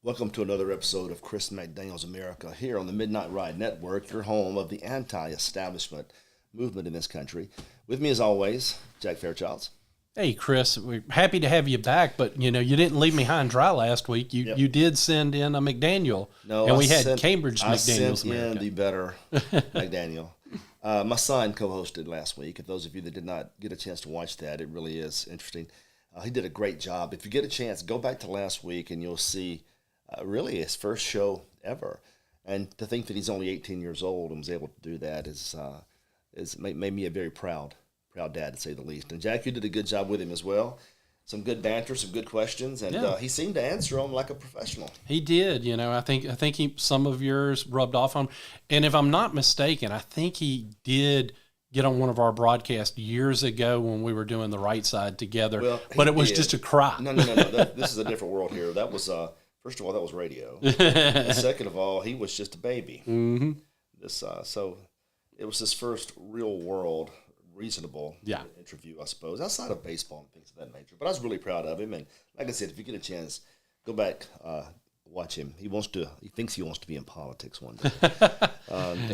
Welcome to another episode of Chris McDaniel's America here on the Midnight Ride Network, your home of the anti-establishment movement in this country. With me as always, Jack Fairchilds. Hey, Chris, we're happy to have you back, but you didn't leave me high and dry last week. You did send in a McDaniel, and we had Cambridge McDaniel's I sent America. in the better McDaniel. My son co-hosted last week. If those of you that did not get a chance to watch that, it really is interesting. He did a great job. If you get a chance, go back to last week and you'll see really his first show ever. And to think that he's only 18 years old and was able to do that is made me a very proud dad, to say the least. And Jack, you did a good job with him as well. Some good banter, some good questions, and he seemed to answer them like a professional. He did. I think some of yours rubbed off on him. And if I'm not mistaken, I think he did get on one of our broadcasts years ago when we were doing the Right Side together. Well, but it was just a cry. No. This is a different world here. That was first of all, that was radio. And second of all, he was just a baby. Mm-hmm. So it was his first real world reasonable interview, I suppose, outside of baseball and things of that nature. But I was really proud of him, and like I said, if you get a chance, go back, watch him. He thinks he wants to be in politics one day.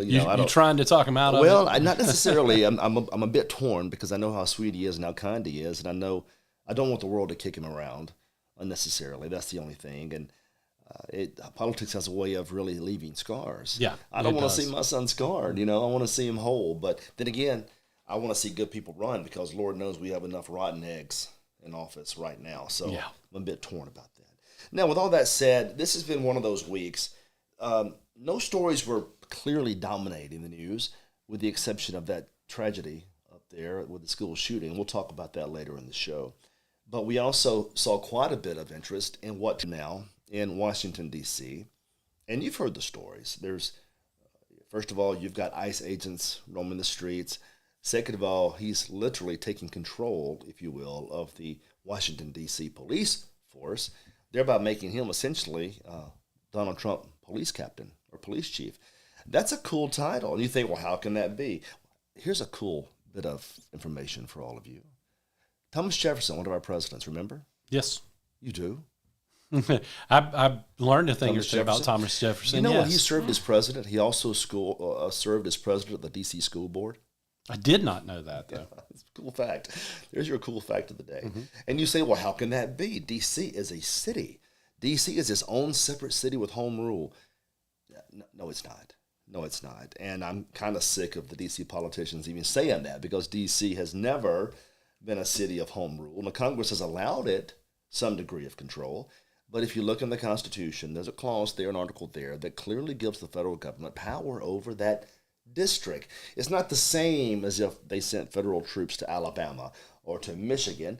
You're trying to talk him out of it? Well, not necessarily. I'm a bit torn because I know how sweet he is and how kind he is, and I know I don't want the world to kick him around unnecessarily. That's the only thing, and politics has a way of really leaving scars. Yeah, I don't want to see my son scarred. I want to see him whole, but then again, I want to see good people run because Lord knows we have enough rotten eggs in office right now. So I'm a bit torn about that. Now, with all that said, this has been one of those weeks. No stories were clearly dominating the news, with the exception of that tragedy up there with the school shooting. We'll talk about that later in the show. But we also saw quite a bit of interest in what now in Washington, D.C. And you've heard the stories. First of all, you've got ICE agents roaming the streets. Second of all, he's literally taking control, if you will, of the Washington, D.C. police force, thereby making him essentially Donald Trump police captain or police chief. That's a cool title. And you think, well, how can that be? Here's a cool bit of information for all of you. Thomas Jefferson, one of our presidents, remember? Yes. You do? I've learned a thing or two about Thomas Jefferson. When he served as president, he also served as president of the D.C. School Board. I did not know that, though. Yeah, it's a cool fact. There's your cool fact of the day. Mm-hmm. And you say, well, how can that be? D.C. is a city. D.C. is its own separate city with home rule. No, it's not. No, it's not. And I'm kind of sick of the D.C. politicians even saying that because D.C. has never been a city of home rule. And the Congress has allowed it some degree of control. But if you look in the Constitution, there's a clause there, an article there, that clearly gives the federal government power over that district. It's not the same as if they sent federal troops to Alabama or to Michigan.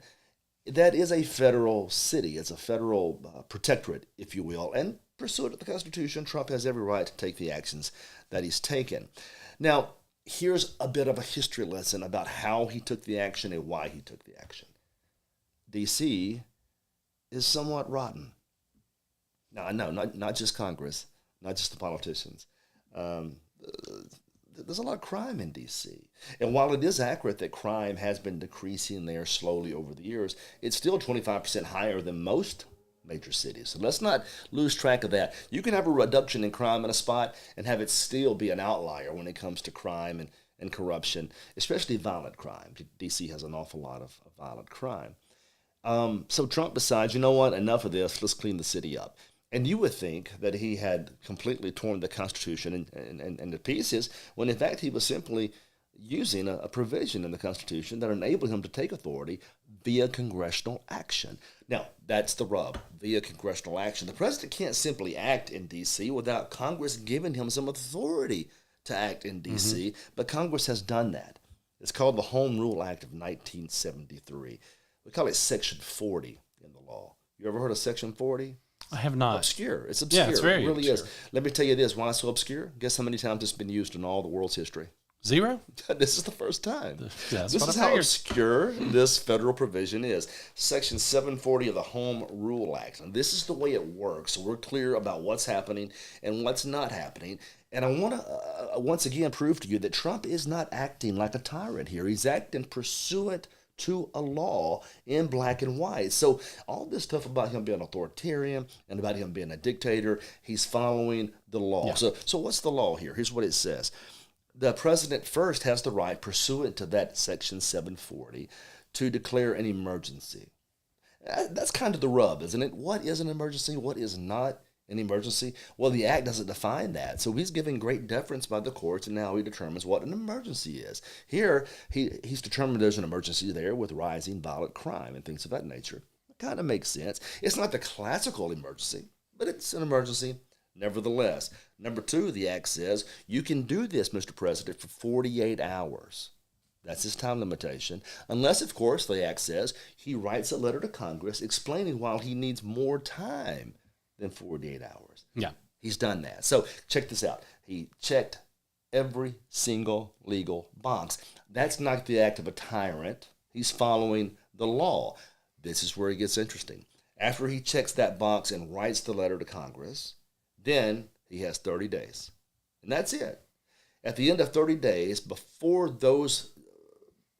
That is a federal city. It's a federal protectorate, if you will. And pursuant to the Constitution, Trump has every right to take the actions that he's taken. Now, here's a bit of a history lesson about how he took the action and why he took the action. D.C. is somewhat rotten. Now, no, not just Congress, not just the politicians. There's a lot of crime in D.C. And while it is accurate that crime has been decreasing there slowly over the years, it's still 25% higher than most major cities. So let's not lose track of that. You can have a reduction in crime in a spot and have it still be an outlier when it comes to crime and corruption, especially violent crime. D.C. has an awful lot of violent crime. So Trump decides, you know what, enough of this, let's clean the city up. And you would think that he had completely torn the Constitution and to pieces, when in fact he was simply using a provision in the Constitution that enabled him to take authority via congressional action. Now, that's the rub, via congressional action. The president can't simply act in D.C. without Congress giving him some authority to act in D.C., but Congress has done that. It's called the Home Rule Act of 1973. We call it Section 40 in the law. You ever heard of Section 40? I have not. Obscure. It's obscure. Yeah, it's very it really obscure. is. Let me tell you this. Why it's so obscure? Guess how many times it's been used in all the world's history? 0? This is the first time. That's this what is I how figured. obscure this federal provision is. Section 740 of the Home Rule Act. And this is the way it works. So we're clear about what's happening and what's not happening. And I want to once again prove to you that Trump is not acting like a tyrant here. He's acting pursuant to a law in black and white. So all this stuff about him being authoritarian and about him being a dictator, he's following the law. Yeah. So what's the law here? Here's what it says. The president first has the right, pursuant to that section 740, to declare an emergency. That's kind of the rub, isn't it? What is an emergency? What is not an emergency? Well, the act doesn't define that. So he's given great deference by the courts, and now he determines what an emergency is. Here, he's determined there's an emergency there with rising violent crime and things of that nature. It kind of makes sense. It's not the classical emergency, but it's an emergency nevertheless. Number two, the act says you can do this, Mr. President, for 48 hours. That's his time limitation. Unless, of course, the act says he writes a letter to Congress explaining why he needs more time than 48 hours. Yeah. He's done that. So check this out. He checked every single legal box. That's not the act of a tyrant. He's following the law. This is where it gets interesting. After he checks that box and writes the letter to Congress, then he has 30 days. And that's it. At the end of 30 days, before those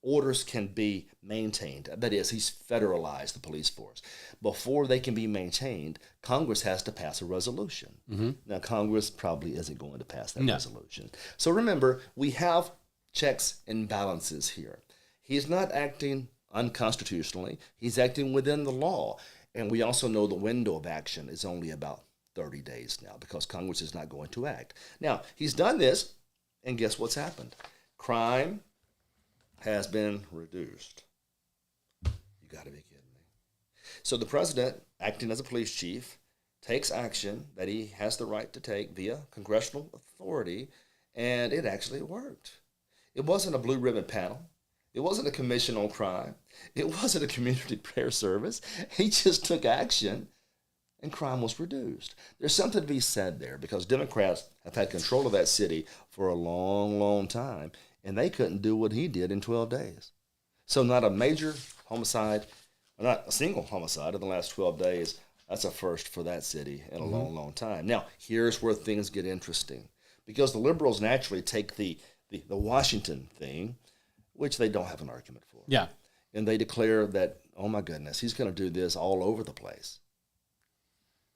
orders can be maintained, that is, he's federalized the police force. Before they can be maintained, Congress has to pass a resolution. Mm-hmm. Now, Congress probably isn't going to pass that resolution. So remember, we have checks and balances here. He's not acting unconstitutionally. He's acting within the law. And we also know the window of action is only about 30 days now because Congress is not going to act. Now, he's done this, and guess what's happened? Crime has been reduced. You got to be kidding me. So the president, acting as a police chief, takes action that he has the right to take via congressional authority, and it actually worked. It wasn't a blue ribbon panel. It wasn't a commission on crime. It wasn't a community prayer service. He just took action, and crime was reduced. There's something to be said there because Democrats have had control of that city for a long, long time, and they couldn't do what he did in 12 days. So not a major homicide, not a single homicide in the last 12 days. That's a first for that city in a long, long time. Now, here's where things get interesting because the liberals naturally take the Washington thing, which they don't have an argument for. Yeah. And they declare that, oh my goodness, he's going to do this all over the place.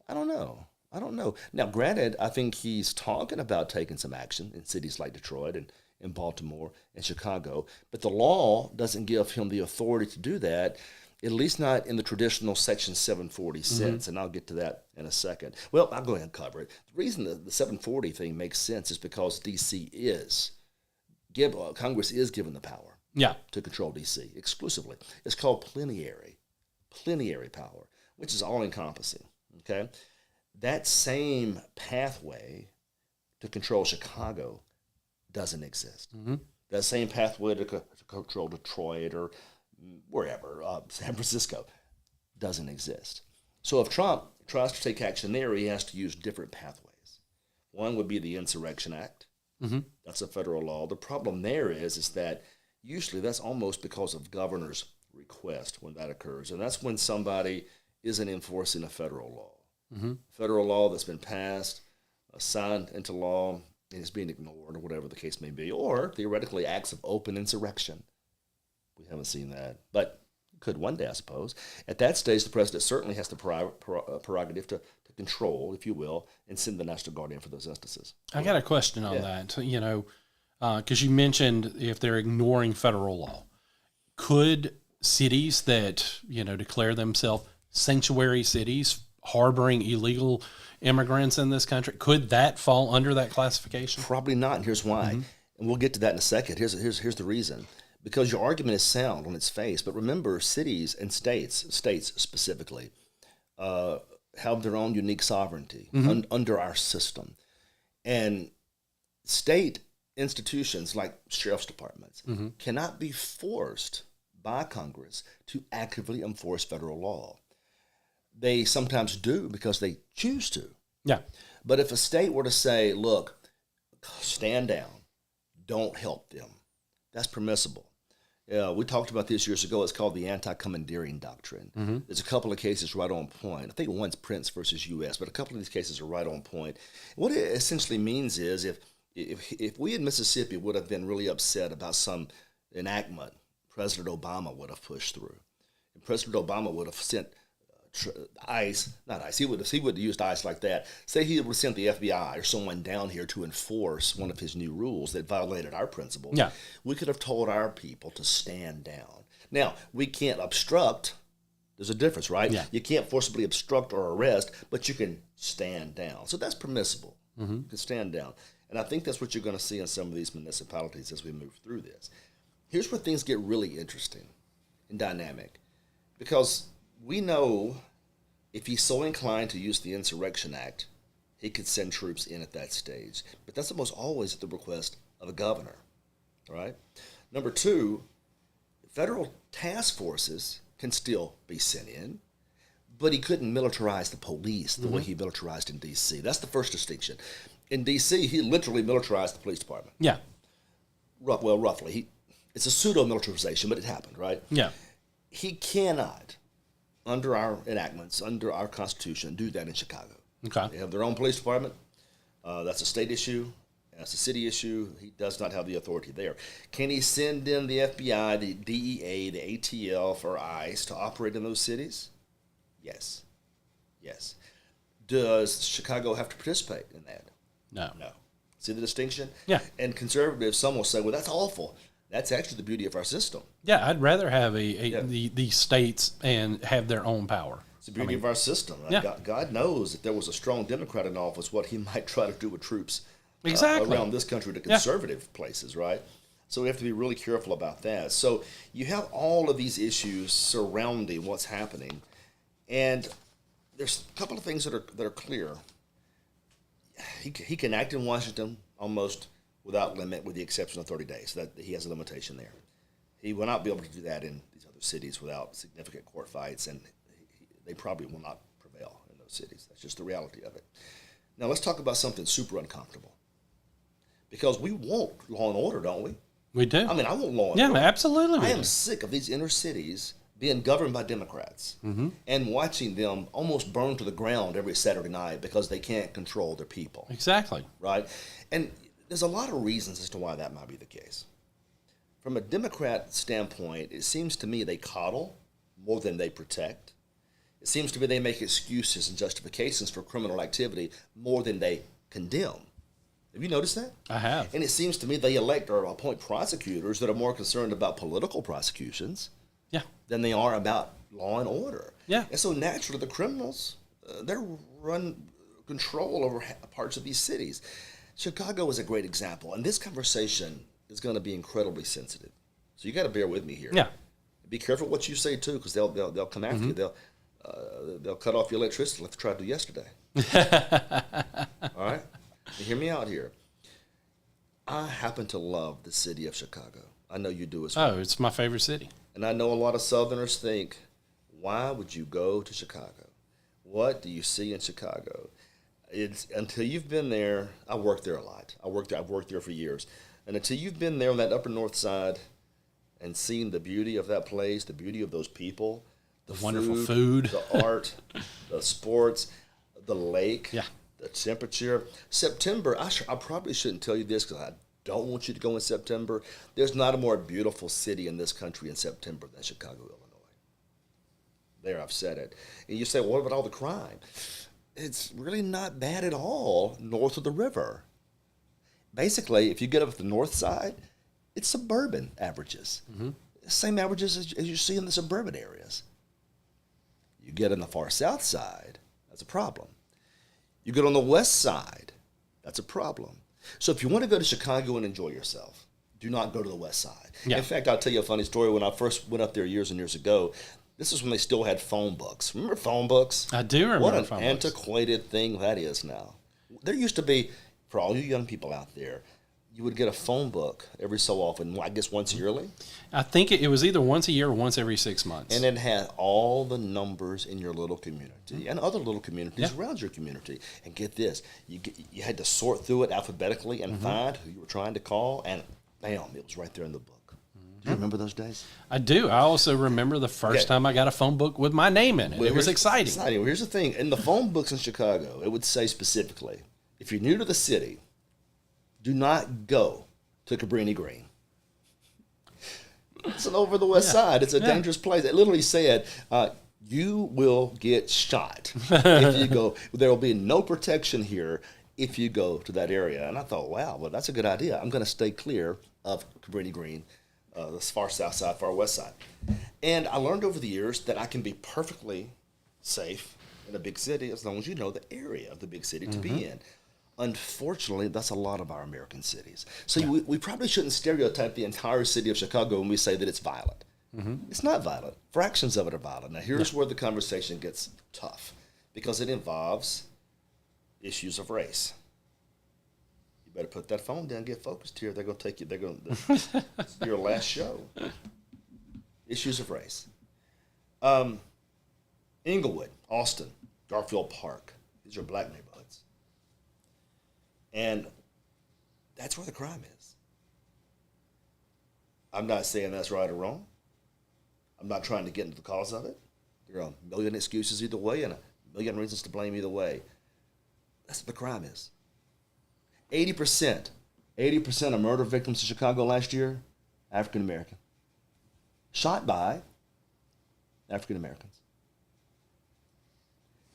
I don't know. Now, granted, I think he's talking about taking some action in cities like Detroit and in Baltimore and Chicago, but the law doesn't give him the authority to do that, at least not in the traditional Section 740 sense, and I'll get to that in a second. Well, I'll go ahead and cover it. The reason the 740 thing makes sense is because D.C. Congress is given the power to control D.C. exclusively. It's called plenary power, which is all-encompassing, okay? That same pathway to control Chicago doesn't exist. Mm-hmm. That same pathway to control Detroit or wherever, San Francisco, doesn't exist. So if Trump tries to take action there, he has to use different pathways. One would be the Insurrection Act. Mm-hmm. That's a federal law. The problem there is that usually that's almost because of governor's request when that occurs, and that's when somebody isn't enforcing a federal law. Mm-hmm. Federal law that's been passed, signed into law, and is being ignored, or whatever the case may be, or theoretically acts of open insurrection. We haven't seen that, but could one day, I suppose. At that stage, the president certainly has the prerogative to control, if you will, and send the National Guard in for those instances. I got a question on that, because you mentioned if they're ignoring federal law, could cities that, declare themselves sanctuary cities harboring illegal immigrants in this country, could that fall under that classification? Probably not, and here's why. Mm-hmm. And we'll get to that in a second. Here's the reason. Because your argument is sound on its face, but remember, cities and states specifically, have their own unique sovereignty under our system. And state institutions like sheriff's departments cannot be forced by Congress to actively enforce federal law. They sometimes do because they choose to. Yeah. But if a state were to say, look, stand down, don't help them, that's permissible. We talked about this years ago. It's called the anti-commandeering doctrine. Mm-hmm. There's a couple of cases right on point. I think one's Prince versus U.S., but a couple of these cases are right on point. What it essentially means is if we in Mississippi would have been really upset about some enactment President Obama would have pushed through. And President Obama would have sent ICE, not ICE, he would have used ICE like that. Say he would have sent the FBI or someone down here to enforce one of his new rules that violated our principles. Yeah. We could have told our people to stand down. Now, we can't obstruct. There's a difference, right? Yeah. You can't forcibly obstruct or arrest, but you can stand down. So that's permissible. You can stand down. And I think that's what you're going to see in some of these municipalities as we move through this. Here's where things get really interesting and dynamic. Because we know if he's so inclined to use the Insurrection Act, he could send troops in at that stage. But that's almost always at the request of a governor, right? Number two, federal task forces can still be sent in, but he couldn't militarize the police the way he militarized in D.C. That's the first distinction. In D.C., he literally militarized the police department. Yeah. Well, roughly. It's a pseudo-militarization, but it happened, right? Yeah. He cannot, under our enactments, under our Constitution, do that in Chicago. Okay. They have their own police department. That's a state issue. That's a city issue. He does not have the authority there. Can he send in the FBI, the DEA, the ATF, or ICE to operate in those cities? Yes. Yes. Does Chicago have to participate in that? No. No. See the distinction? Yeah. And conservatives, some will say, well, that's awful. That's actually the beauty of our system. Yeah, I'd rather have the states and have their own power. It's the beauty of our system. Yeah. God knows if there was a strong Democrat in office, what he might try to do with troops Exactly. around this country to conservative places, right? So we have to be really careful about that. So you have all of these issues surrounding what's happening, and there's a couple of things that are clear. He can act in Washington almost without limit, with the exception of 30 days. That he has a limitation there. He will not be able to do that in these other cities without significant court fights, and they probably will not prevail in those cities. That's just the reality of it. Now let's talk about something super uncomfortable, because we want law and order, don't we? We do. I mean, I want law and Yeah, order. absolutely. I am sick of these inner cities being governed by Democrats and watching them almost burn to the ground every Saturday night because they can't control their people. Exactly. Right? And there's a lot of reasons as to why that might be the case. From a Democrat standpoint, it seems to me they coddle more than they protect. It seems to me they make excuses and justifications for criminal activity more than they condemn. Have you noticed that? I have. And it seems to me they elect or appoint prosecutors that are more concerned about political prosecutions Yeah. than they are about law and order. Yeah. And so naturally the criminals, they're run control over parts of these cities. Chicago is a great example, and this conversation is going to be incredibly sensitive. So you got to bear with me here. Yeah. Be careful what you say too, because they'll come after you. They'll cut off your electricity like they tried to do yesterday. All right, and hear me out here. I happen to love the city of Chicago. I know you do as well. Oh, it's my favorite city. And I know a lot of Southerners think, why would you go to Chicago? What do you see in Chicago? It's until you've been there. I worked there a lot. I've worked there for years. And until you've been there on that upper north side and seen the beauty of that place, the beauty of those people, the wonderful food, the art, the sports, the lake, Yeah. the temperature. September, I probably shouldn't tell you this because I don't want you to go in September. There's not a more beautiful city in this country in September than Chicago, Illinois. There, I've said it. And you say, well, what about all the crime? It's really not bad at all north of the river. Basically, if you get up the north side, it's suburban averages. Same averages as you see in the suburban areas. You get on the far south side, that's a problem. You get on the west side, that's a problem. So if you want to go to Chicago and enjoy yourself, do not go to the west side. Yeah. In fact, I'll tell you a funny story. When I first went up there years and years ago, this is when they still had phone books. Remember phone books? I do remember What an phone books. antiquated thing that is now. There used to be, for all you young people out there, you would get a phone book every so often, I guess once yearly. I think it was either once a year or once every 6 months. And it had all the numbers in your little community and other little communities Yeah. around your community. And get this, you had to sort through it alphabetically and find who you were trying to call, and bam, it was right there in the book. Do you remember those days? I do. I also remember the first time I got a phone book with my name in it. Well, it was here's- exciting. Well, here's the thing. In the phone books in Chicago, it would say specifically, if you're new to the city, do not go to Cabrini Green. It's an over the west side. It's a dangerous place. It literally said, you will get shot if you go. There will be no protection here if you go to that area. And I thought, wow, well, that's a good idea. I'm going to stay clear of Cabrini Green, the far south side, far west side. And I learned over the years that I can be perfectly safe in a big city as long as you know the area of the big city to be in. Unfortunately, that's a lot of our American cities. So we probably shouldn't stereotype the entire city of Chicago when we say that it's violent. It's not violent. Fractions of it are violent. Now, here's where the conversation gets tough because it involves issues of race. You better put that phone down, get focused here. They're going to take you. This is your last show. Issues of race. Inglewood, Austin, Garfield Park. These are black neighborhoods. And that's where the crime is. I'm not saying that's right or wrong. I'm not trying to get into the cause of it. There are a million excuses either way and a million reasons to blame either way. That's what the crime is. 80% of murder victims in Chicago last year, African American. Shot by African Americans.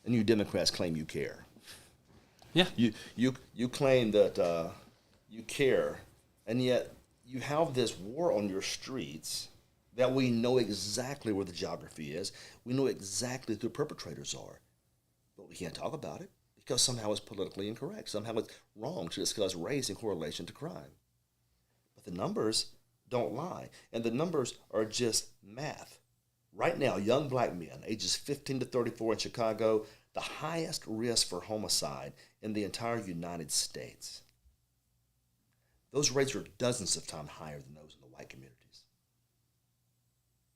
And you Democrats claim you care. Yeah. You claim that you care, and yet you have this war on your streets that we know exactly where the geography is. We know exactly who the perpetrators are. But we can't talk about it because somehow it's politically incorrect. Somehow it's wrong to discuss race in correlation to crime. But the numbers don't lie. And the numbers are just math. Right now, young black men, ages 15 to 34 in Chicago, the highest risk for homicide in the entire United States. Those rates are dozens of times higher than those in the white communities.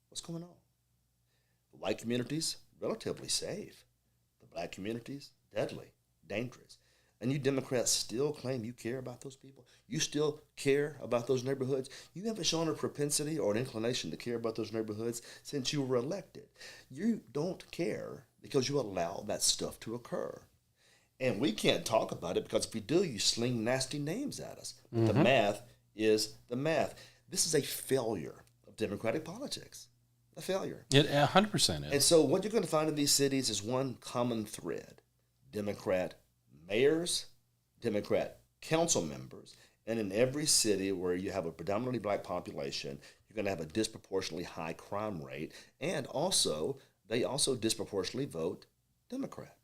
What's going on? The white communities, relatively safe. The black communities, deadly, dangerous. And you Democrats still claim you care about those people? You still care about those neighborhoods? You haven't shown a propensity or an inclination to care about those neighborhoods since you were elected. You don't care because you allow that stuff to occur. And we can't talk about it because if we do, you sling nasty names at us. But the math is the math. This is a failure of democratic politics. A failure. It 100% is. And so what you're going to find in these cities is one common thread. Democrat mayors, Democrat council members, and in every city where you have a predominantly black population, you're going to have a disproportionately high crime rate, and also they also disproportionately vote Democrat.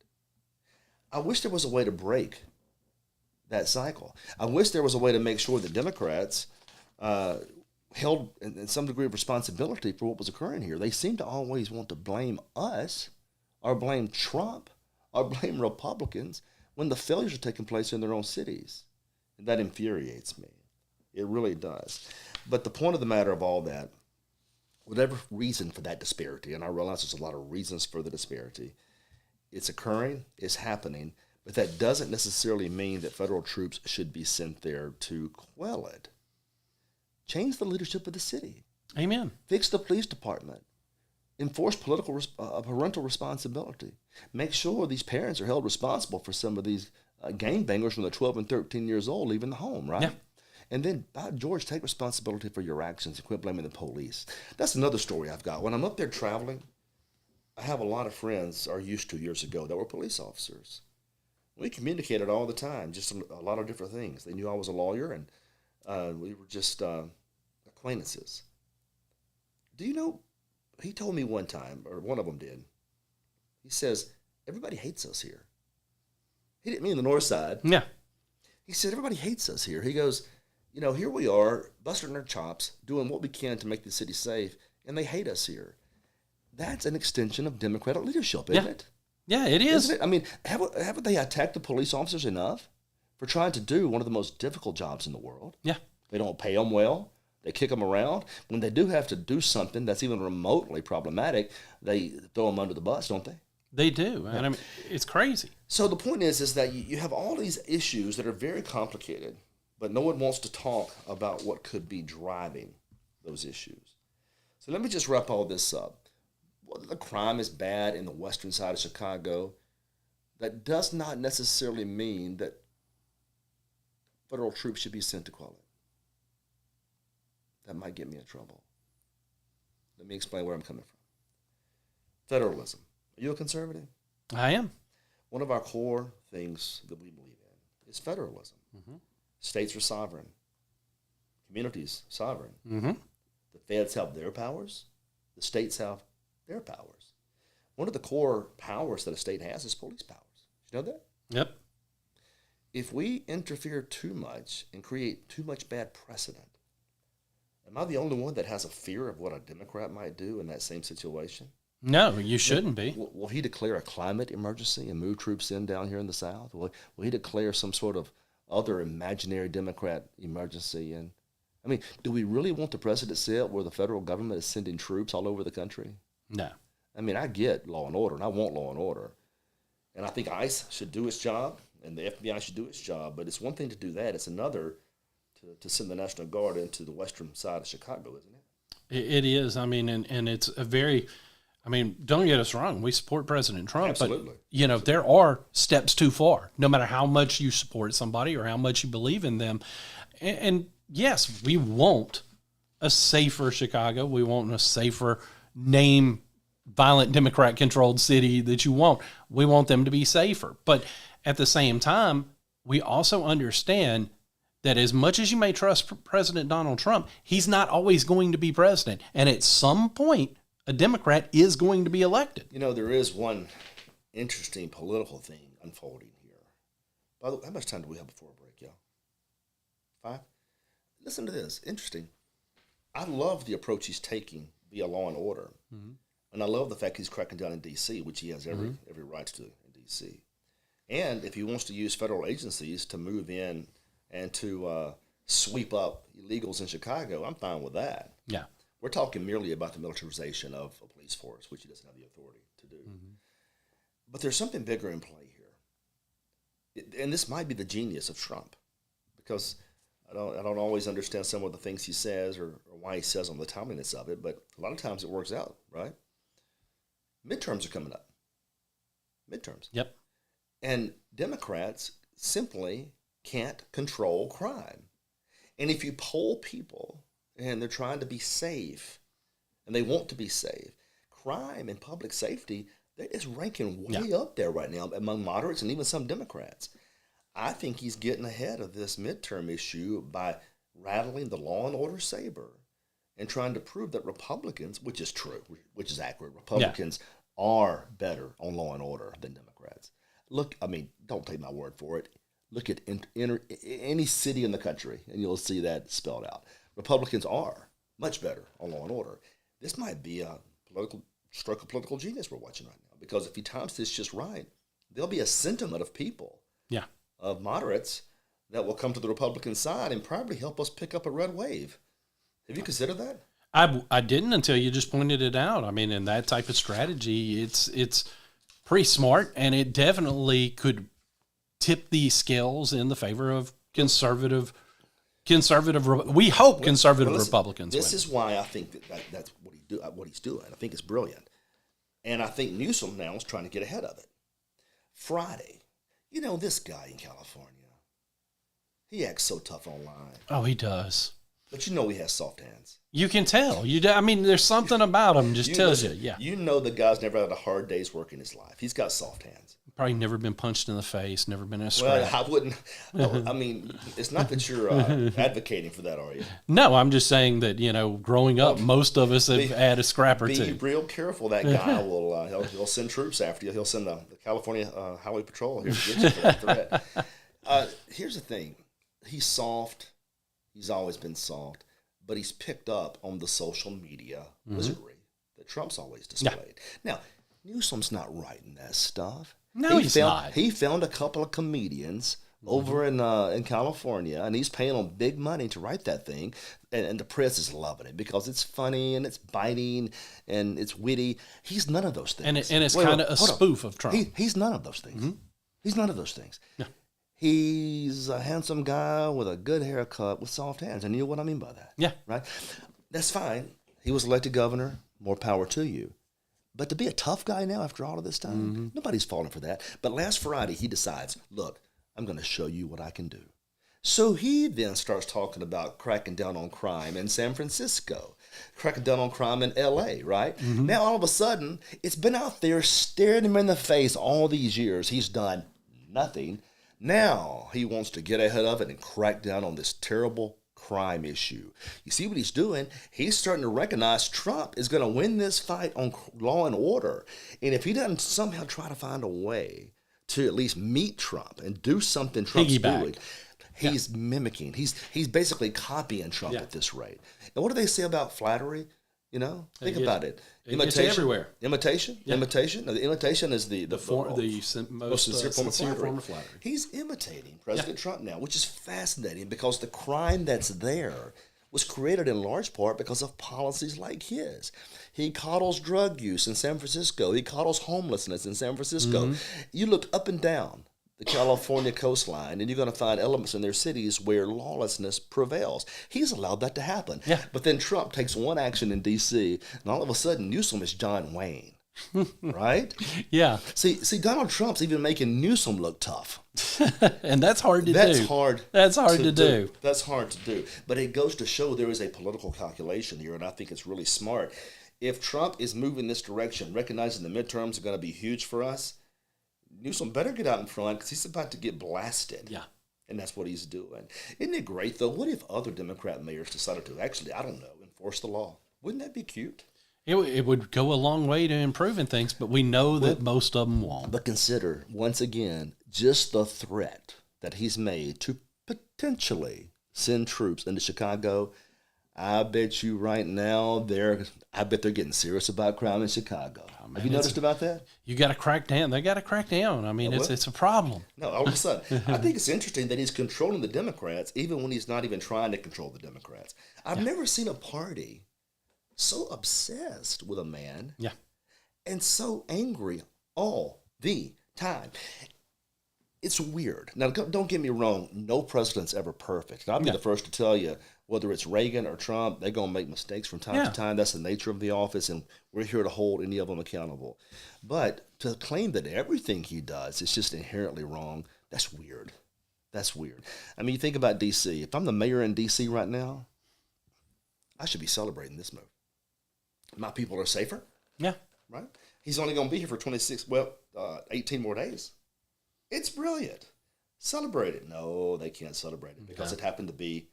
I wish there was a way to break that cycle. I wish there was a way to make sure that Democrats held in some degree of responsibility for what was occurring here. They seem to always want to blame us or blame Trump or blame Republicans when the failures are taking place in their own cities. And that infuriates me. It really does. But the point of the matter of all that, whatever reason for that disparity, and I realize there's a lot of reasons for the disparity, it's occurring, it's happening, but that doesn't necessarily mean that federal troops should be sent there to quell it. Change the leadership of the city. Amen. Fix the police department. Enforce parental responsibility. Make sure these parents are held responsible for some of these gangbangers when they're 12 and 13 years old leaving the home, right? Yeah. And then, by George, take responsibility for your actions and quit blaming the police. That's another story I've got. When I'm up there traveling, I have a lot of friends, or used to years ago, that were police officers. We communicated all the time, just a lot of different things. They knew I was a lawyer, and we were just acquaintances. Do you know, he told me one time, or one of them did, he says, everybody hates us here. He didn't mean the north side. Yeah. He said, everybody hates us here. He goes, you know, here we are, busting our chops, doing what we can to make the city safe, and they hate us here. That's an extension of Democratic leadership, isn't it? Yeah, it is. Isn't it? I mean, haven't they attacked the police officers enough for trying to do one of the most difficult jobs in the world? Yeah. They don't pay them well. They kick them around. When they do have to do something that's even remotely problematic, they throw them under the bus, don't they? They do. And I mean, it's crazy. So the point is that you have all these issues that are very complicated, but no one wants to talk about what could be driving those issues. So let me just wrap all this up. Well, the crime is bad in the western side of Chicago. That does not necessarily mean that federal troops should be sent to quell it. That might get me in trouble. Let me explain where I'm coming from. Federalism. Are you a conservative? I am. One of our core things that we believe in is federalism. Mm-hmm. States are sovereign. Communities sovereign. Mm-hmm. The feds have their powers. The states have their powers. One of the core powers that a state has is police powers. You know that? Yep. If we interfere too much and create too much bad precedent, am I the only one that has a fear of what a Democrat might do in that same situation? No, you shouldn't be. Will he declare a climate emergency and move troops in down here in the South? Will he declare some sort of other imaginary Democrat emergency? And I mean, do we really want the president to sit where the federal government is sending troops all over the country? No. I mean, I get law and order, and I want law and order. And I think ICE should do its job, and the FBI should do its job. But it's one thing to do that. It's another to send the National Guard into the western side of Chicago, isn't it? It is. I mean, and it's a very... I mean, don't get us wrong. We support President Trump. Absolutely. But, you know, there are steps too far, no matter how much you support somebody or how much you believe in them. And yes, we want a safer Chicago. We want a safer name, violent Democrat-controlled city that you want. We want them to be safer. But at the same time, we also understand that as much as you may trust President Donald Trump, he's not always going to be president. And at some point, a Democrat is going to be elected. You know, there is one interesting political thing unfolding here. By the way, how much time do we have before a break, y'all? 5? Listen to this. Interesting. I love the approach he's taking via law and order. Mm-hmm. And I love the fact he's cracking down in D.C., which he has every right to do in D.C. And if he wants to use federal agencies to move in and to sweep up illegals in Chicago, I'm fine with that. Yeah. We're talking merely about the militarization of a police force, which he doesn't have the authority to do. Mm-hmm. But there's something bigger in play here. And this might be the genius of Trump, because I don't always understand some of the things he says or why he says them, the timeliness of it, but a lot of times it works out, right? Midterms are coming up. Midterms. Yep. And Democrats simply can't control crime. And if you poll people and they're trying to be safe, and they want to be safe, crime and public safety, that is ranking way up there right now among moderates and even some Democrats. I think he's getting ahead of this midterm issue by rattling the law and order saber and trying to prove that Republicans, which is true, which is accurate, Republicans are better on law and order than Democrats. Look, I mean, don't take my word for it. Look at any city in the country, and you'll see that spelled out. Republicans are much better on law and order. This might be a stroke of political genius we're watching right now, because if he times this just right, there'll be a sentiment of people, of moderates, that will come to the Republican side and probably help us pick up a red wave. Have you considered that? I didn't until you just pointed it out. I mean, in that type of strategy, it's pretty smart, and it definitely could tip the scales in the favor of conservative. We hope conservative Republicans. This win. is why I think that's what he's doing. I think it's brilliant, and I think Newsom now is trying to get ahead of it. Friday, you know, this guy in California, he acts so tough online. Oh, he does. But you know he has soft hands. You can tell. I mean, there's something about him just tells you. Yeah. You know the guy's never had a hard day's work in his life. He's got soft hands. Probably never been punched in the face, never been in a scrap. Well, I wouldn't. I mean, it's not that you're advocating for that, are you? No, I'm just saying that, you know, growing up, most of us have had a scrap or two. Be real careful. That guy will he'll send troops after you. He'll send the California Highway Patrol here to get you for that threat. Here's the thing. He's soft. He's always been soft. But he's picked up on the social media wizardry that Trump's always displayed. Now, Newsom's not writing that stuff. No, he's not. He found a couple of comedians over in California, and he's paying them big money to write that thing. And the press is loving it because it's funny and it's biting and it's witty. He's none of those things. And it's kind of a spoof of Trump. He's none of those things. Mm-hmm. He's none of those things. No. He's a handsome guy with a good haircut with soft hands. And you know what I mean by that? Yeah. Right? That's fine. He was elected governor. More power to you. But to be a tough guy now after all of this time, nobody's falling for that. But last Friday, he decides, look, I'm going to show you what I can do. So he then starts talking about cracking down on crime in San Francisco. cracking down on crime in L.A., right? Now, all of a sudden, it's been out there staring him in the face all these years. He's done nothing. Now, he wants to get ahead of it and crack down on this terrible crime issue. You see what he's doing? He's starting to recognize Trump is going to win this fight on law and order. And if he doesn't somehow try to find a way to at least meet Trump and do something Trump's doing, he's mimicking. He's basically copying Trump at this rate. And what do they say about flattery? You know, think about it. Imitation everywhere. Imitation. No, the imitation is the most sincere form of flattery. He's imitating President Trump now, which is fascinating because the crime that's there was created in large part because of policies like his. He coddles drug use in San Francisco. He coddles homelessness in San Francisco. You look up and down the California coastline, and you're going to find elements in their cities where lawlessness prevails. He's allowed that to happen. Yeah. But then Trump takes one action in D.C., and all of a sudden, Newsom is John Wayne, right? Yeah. See, Donald Trump's even making Newsom look tough. And that's hard to do. That's hard to do. That's hard to do. But it goes to show there is a political calculation here, and I think it's really smart. If Trump is moving this direction, recognizing the midterms are going to be huge for us, Newsom better get out in front because he's about to get blasted. Yeah. And that's what he's doing. Isn't it great, though? What if other Democrat mayors decided to actually, I don't know, enforce the law? Wouldn't that be cute? It would go a long way to improving things, but we know that most of them won't. But consider, once again, just the threat that he's made to potentially send troops into Chicago. I bet you right now they're getting serious about crime in Chicago. Have you noticed about that? You got to crack down. They got to crack down. I mean, it's a problem. No, all of a sudden. I think it's interesting that he's controlling the Democrats even when he's not even trying to control the Democrats. I've never seen a party so obsessed with a man and so angry all the time. It's weird. Now, don't get me wrong. No president's ever perfect. And I'll be the first to tell you, whether it's Reagan or Trump, they're going to make mistakes from time to time. That's the nature of the office, and we're here to hold any of them accountable. But to claim that everything he does is just inherently wrong, that's weird. That's weird. I mean, you think about D.C. If I'm the mayor in D.C. right now, I should be celebrating this move. My people are safer. Yeah. Right? He's only going to be here for 18 more days. It's brilliant. Celebrate it. No, they can't celebrate it because it happened to be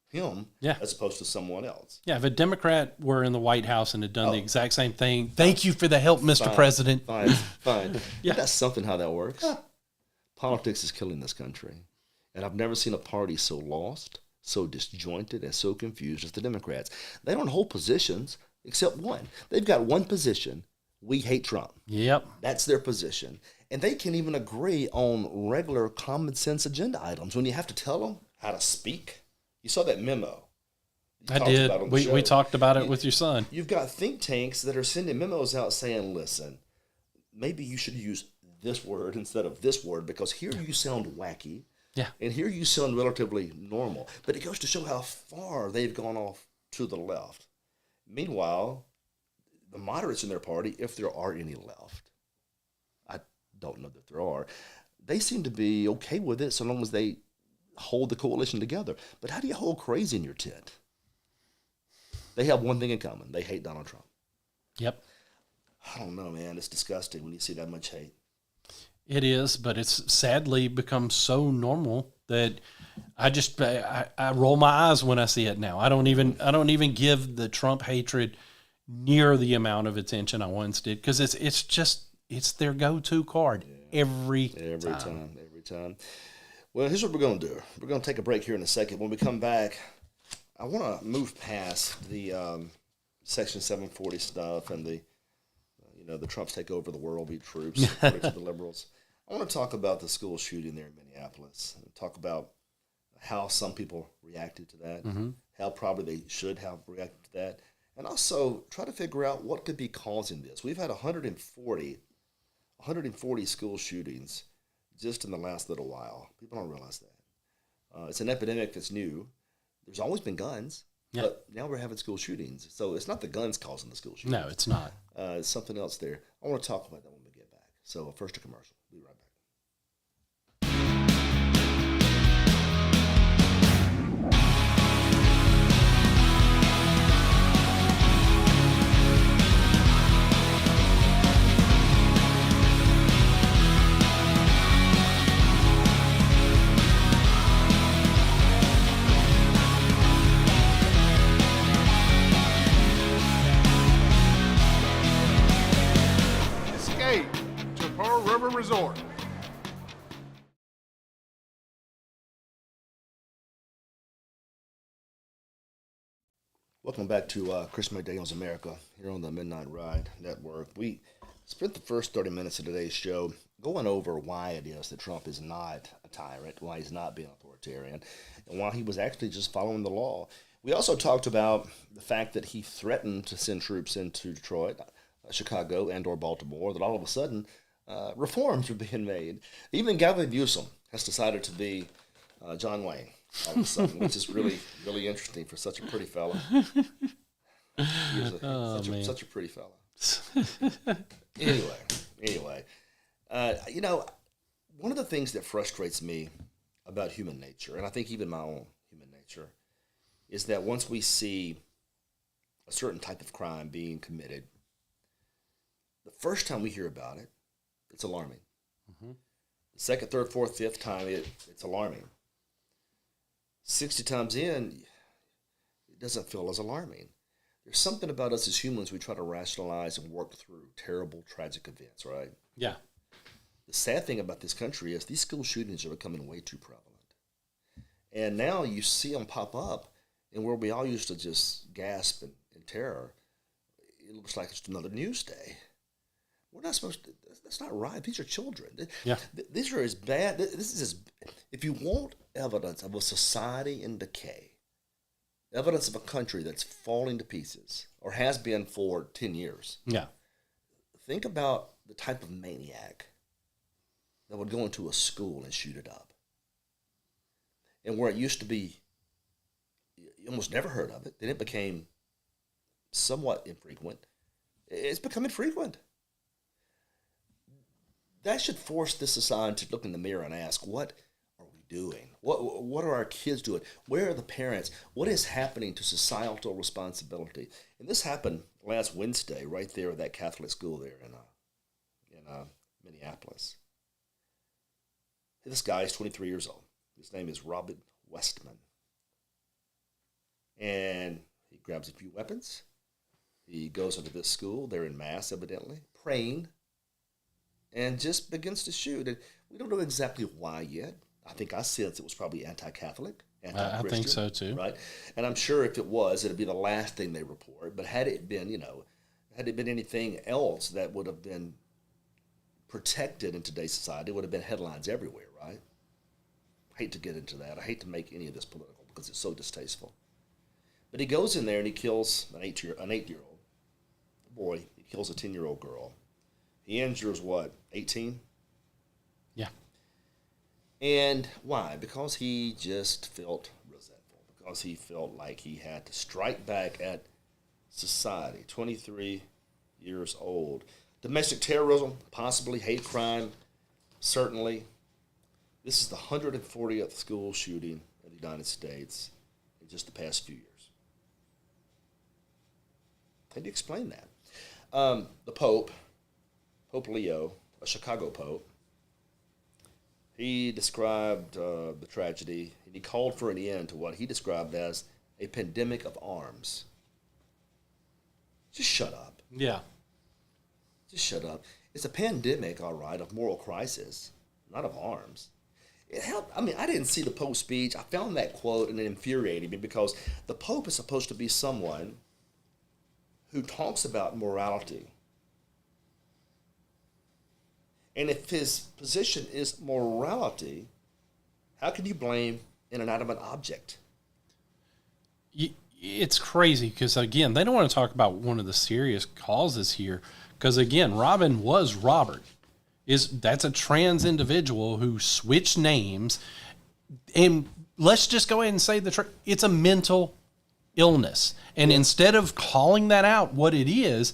him as opposed to someone else. Yeah, if a Democrat were in the White House and had done the exact same thing, thank you for the help, Mr. President. Fine. That's something how that works. Politics is killing this country. And I've never seen a party so lost, so disjointed, and so confused as the Democrats. They don't hold positions except one. They've got one position. We hate Trump. Yep. That's their position. And they can't even agree on regular common sense agenda items when you have to tell them how to speak. You saw that memo. I did. We talked about it with your son. You've got think tanks that are sending memos out saying, listen, maybe you should use this word instead of this word because here you sound wacky. Yeah. And here you sound relatively normal. But it goes to show how far they've gone off to the left. Meanwhile, the moderates in their party, if there are any left, I don't know that there are, they seem to be okay with it so long as they hold the coalition together. But how do you hold crazy in your tent? They have one thing in common. They hate Donald Trump. Yep. I don't know, man. It's disgusting when you see that much hate. It is, but it's sadly become so normal that I roll my eyes when I see it now. I don't even give the Trump hatred near the amount of attention I once did because it's their go-to card every time. Well, here's what we're going to do. We're going to take a break here in a second. When we come back, I want to move past the Section 740 stuff and the Trumps take over the world, be troops, according to the liberals. I want to talk about the school shooting there in Minneapolis and talk about how some people reacted to that, how probably they should have reacted to that, and also try to figure out what could be causing this. We've had 140 school shootings just in the last little while. People don't realize that. It's an epidemic that's new. There's always been guns, but now we're having school shootings. So it's not the guns causing the school shootings. No, it's not. It's something else there. I want to talk about that when we get back. So first a commercial. We'll be right back. River Resort. Welcome back to Chris McDaniel's America here on the Midnight Ride Network. We spent the first 30 minutes of today's show going over why it is that Trump is not a tyrant, why he's not being authoritarian, and why he was actually just following the law. We also talked about the fact that he threatened to send troops into Detroit, Chicago, and or Baltimore, that all of a sudden reforms are being made. Even Gavin Newsom has decided to be John Wayne all of a sudden, which is really, really interesting for such a pretty fella. Such a pretty fella. Anyway, one of the things that frustrates me about human nature, and I think even my own human nature, is that once we see a certain type of crime being committed, the first time we hear about it, it's alarming. Mm-hmm. The second, third, fourth, fifth time, it's alarming. 60 times in, it doesn't feel as alarming. There's something about us as humans, we try to rationalize and work through terrible, tragic events, right? Yeah. The sad thing about this country is these school shootings are becoming way too prevalent. And now you see them pop up, and where we all used to just gasp in terror, it looks like it's another news day. We're not supposed to, that's not right. These are children. Yeah. These are as bad, this is as, if you want evidence of a society in decay, evidence of a country that's falling to pieces, or has been for 10 years. Yeah. Think about the type of maniac that would go into a school and shoot it up. And where it used to be, you almost never heard of it, then it became somewhat infrequent. It's becoming frequent. That should force this society to look in the mirror and ask, what are we doing? What are our kids doing? Where are the parents? What is happening to societal responsibility? And this happened last Wednesday right there at that Catholic school there in Minneapolis. This guy is 23 years old. His name is Robert Westman. And he grabs a few weapons. He goes into this school. They're in mass, evidently, praying, and just begins to shoot. And we don't know exactly why yet. I think I sense it was probably anti-Catholic, anti-Christian. I think so too. Right? And I'm sure if it was, it'd be the last thing they report. But had it been, had it been anything else that would have been protected in today's society, it would have been headlines everywhere, right? I hate to get into that. I hate to make any of this political because it's so distasteful. But he goes in there and he kills an 8-year-old boy. He kills a 10-year-old girl. He injures, 18? Yeah. And why? Because he just felt resentful. Because he felt like he had to strike back at society. 23 years old. Domestic terrorism, possibly. Hate crime, certainly. This is the 140th school shooting in the United States in just the past few years. How do you explain that? The Pope Leo, a Chicago Pope, he described the tragedy, and he called for an end to what he described as a pandemic of arms. Just shut up. Yeah. Just shut up. It's a pandemic, all right, of moral crisis, not of arms. It helped. I mean, I didn't see the Pope's speech. I found that quote and it infuriated me because the Pope is supposed to be someone who talks about morality. And if his position is morality, how can you blame an inanimate object? It's crazy because, again, they don't want to talk about one of the serious causes here because, again, Robin was Robert. That's a trans individual who switched names. And let's just go ahead and say it's a mental illness. And instead of calling that out what it is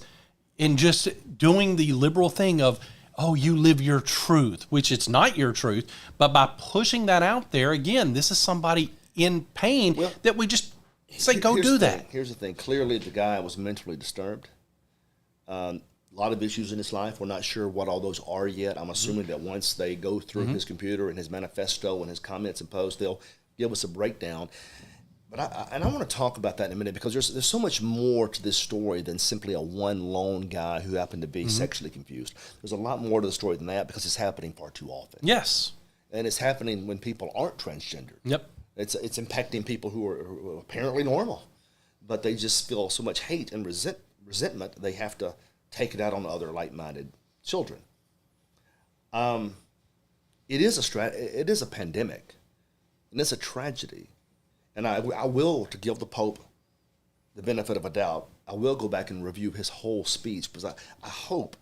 and just doing the liberal thing of, oh, you live your truth, which it's not your truth, but by pushing that out there, again, this is somebody in pain that we just say, go do that. Here's the thing. Clearly, the guy was mentally disturbed. A lot of issues in his life. We're not sure what all those are yet. I'm assuming that once they go through his computer and his manifesto and his comments and posts, they'll give us a breakdown. But I want to talk about that in a minute because there's so much more to this story than simply a one lone guy who happened to be sexually confused. There's a lot more to the story than that because it's happening far too often. Yes. And it's happening when people aren't transgendered. Yep. It's impacting people who are apparently normal, but they just feel so much hate and resentment they have to take it out on other like-minded children. It is a pandemic, and it's a tragedy. And I will, to give the Pope the benefit of a doubt, I will go back and review his whole speech because I hope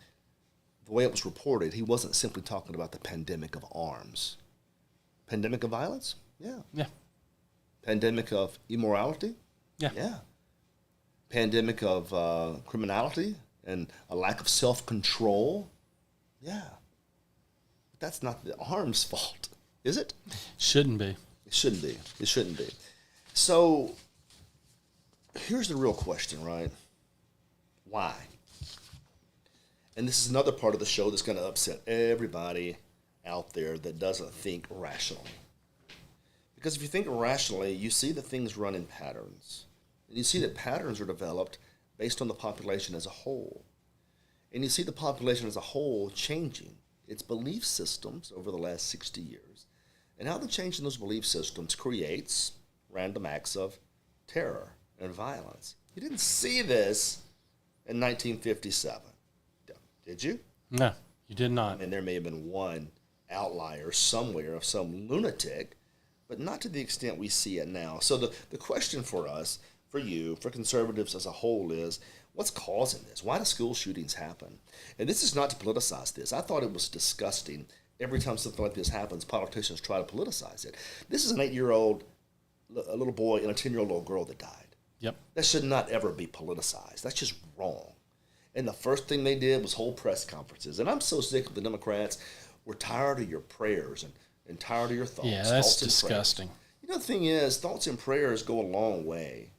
the way it was reported, he wasn't simply talking about the pandemic of arms. Pandemic of violence? Yeah. Yeah. Pandemic of immorality? Yeah. Yeah. Pandemic of criminality and a lack of self-control? Yeah. But that's not the arms' fault, is it? Shouldn't be. It shouldn't be. It shouldn't be. So here's the real question, right? Why? And this is another part of the show that's going to upset everybody out there that doesn't think rationally. Because if you think rationally, you see that things run in patterns. And you see that patterns are developed based on the population as a whole. And you see the population as a whole changing its belief systems over the last 60 years. And how the change in those belief systems creates random acts of terror and violence. You didn't see this in 1957, did you? No, you did not. I mean, there may have been one outlier somewhere of some lunatic, but not to the extent we see it now. So the question for us, for you, for conservatives as a whole is, what's causing this? Why do school shootings happen? And this is not to politicize this. I thought it was disgusting. Every time something like this happens, politicians try to politicize it. This is an 8-year-old, a little boy and a 10-year-old little girl that died. Yep. That should not ever be politicized. That's just wrong. And the first thing they did was hold press conferences. And I'm so sick of the Democrats. We're tired of your prayers and tired of your thoughts. Yeah, that's disgusting. You know, the thing is, thoughts and prayers go a long way.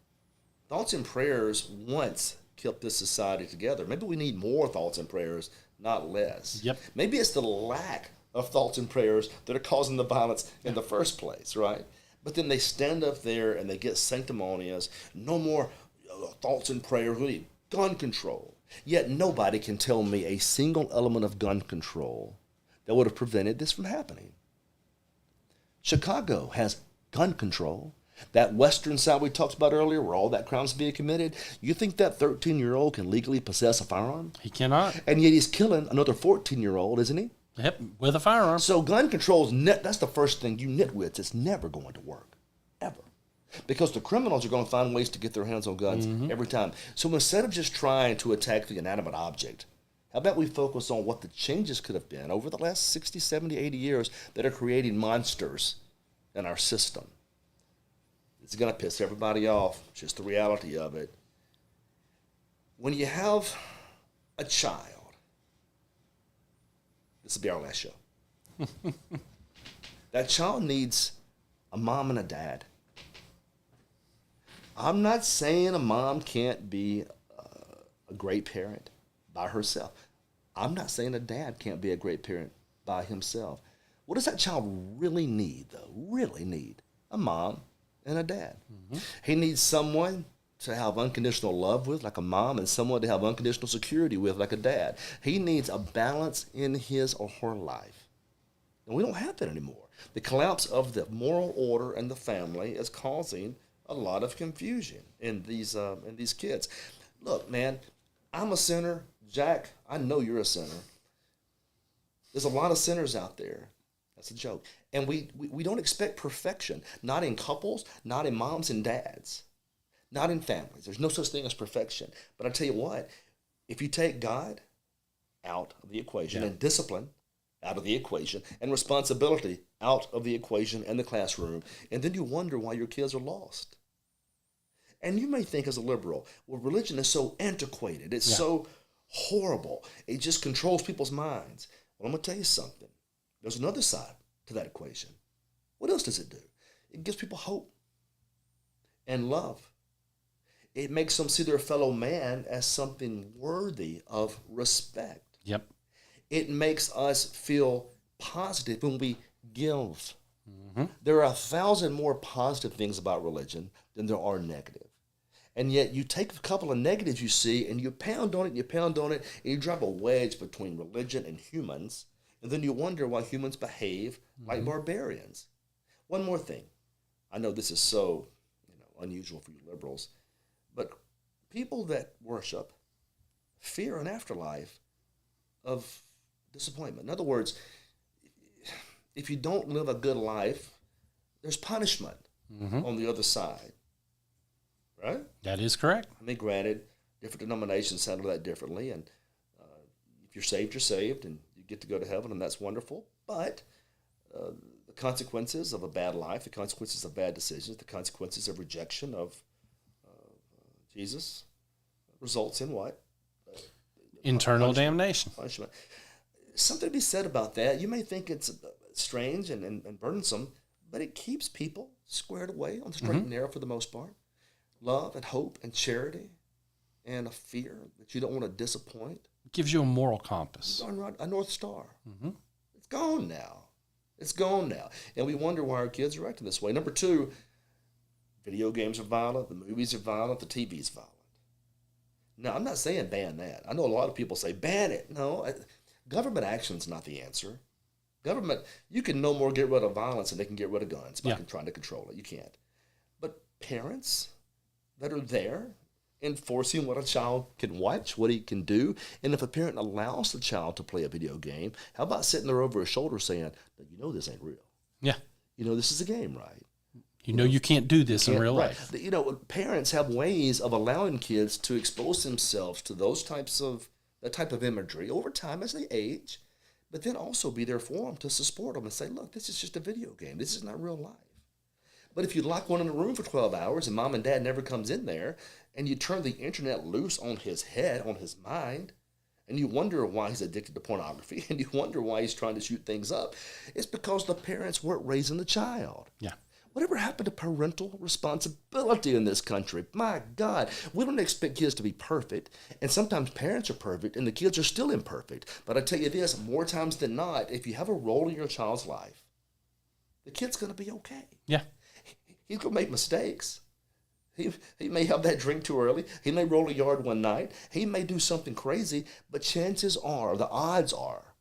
Thoughts and prayers once kept this society together. Maybe we need more thoughts and prayers, not less. Yep. Maybe it's the lack of thoughts and prayers that are causing the violence in the first place, right? But then they stand up there and they get sanctimonious. No more thoughts and prayers. We need gun control. Yet nobody can tell me a single element of gun control that would have prevented this from happening. Chicago has gun control. That western side we talked about earlier, where all that crime's being committed, you think that 13-year-old can legally possess a firearm? He cannot. And yet he's killing another 14-year-old, isn't he? Yep, with a firearm. So gun control that's the first thing you nitwits. It's never going to work, ever. Because the criminals are going to find ways to get their hands on guns every time. So instead of just trying to attack the inanimate object, how about we focus on what the changes could have been over the last 60, 70, 80 years that are creating monsters in our system? It's going to piss everybody off. It's just the reality of it. When you have a child, this will be our last show. That child needs a mom and a dad. I'm not saying a mom can't be a great parent by herself. I'm not saying a dad can't be a great parent by himself. What does that child really need, though? Really need a mom and a dad. He needs someone to have unconditional love with, like a mom, and someone to have unconditional security with, like a dad. He needs a balance in his or her life. And we don't have that anymore. The collapse of the moral order and the family is causing a lot of confusion in these kids. Look, man, I'm a sinner. Jack, I know you're a sinner. There's a lot of sinners out there. That's a joke. And we don't expect perfection, not in couples, not in moms and dads, not in families. There's no such thing as perfection. But I tell you what, if you take God out of the equation and discipline out of the equation and responsibility out of the equation and the classroom, and then you wonder why your kids are lost. And you may think as a liberal, well, religion is so antiquated. It's so horrible. It just controls people's minds. Well, I'm going to tell you something. There's another side to that equation. What else does it do? It gives people hope and love. It makes them see their fellow man as something worthy of respect. Yep. It makes us feel positive when we give There are 1,000 more positive things about religion than there are negative. And yet you take a couple of negatives you see and you pound on it, and you pound on it, and you drop a wedge between religion and humans, and then you wonder why humans behave like barbarians. One more thing. I know this is so unusual for you liberals, but people that worship fear an afterlife of disappointment. In other words, if you don't live a good life, there's punishment on the other side. Right? That is correct. I mean, granted, different denominations handle that differently, and if you're saved, and you get to go to heaven, and that's wonderful. But the consequences of a bad life, the consequences of bad decisions, the consequences of rejection of Jesus results in what? Eternal damnation. Punishment. Something to be said about that. You may think it's strange and burdensome, but it keeps people squared away on the straight and narrow for the most part. Love and hope and charity and a fear that you don't want to disappoint. It gives you a moral compass. A North Star. It's gone now. It's gone now. And we wonder why our kids are acting this way. Number two, video games are violent, the movies are violent, the TV is violent. Now, I'm not saying ban that. I know a lot of people say ban it. No, government action is not the answer. Government, you can no more get rid of violence than they can get rid of guns by trying to control it. You can't. But parents that are there enforcing what a child can watch, what he can do. And if a parent allows the child to play a video game, how about sitting there over his shoulder saying, you know this ain't real. Yeah. You know this is a game, right? You know you can't do this in real life. You know, parents have ways of allowing kids to expose themselves to that type of imagery over time as they age, but then also be there for them to support them and say, look, this is just a video game. This is not real life. But if you lock one in a room for 12 hours and mom and dad never comes in there, and you turn the internet loose on his head, on his mind, and you wonder why he's addicted to pornography, and you wonder why he's trying to shoot things up, it's because the parents weren't raising the child. Yeah. Whatever happened to parental responsibility in this country? My God, we don't expect kids to be perfect, and sometimes parents are perfect, and the kids are still imperfect. But I tell you this, more times than not, if you have a role in your child's life, the kid's going to be okay. Yeah. He's going to make mistakes. He may have that drink too early. He may roll a yard one night. He may do something crazy, but chances are, the odds are,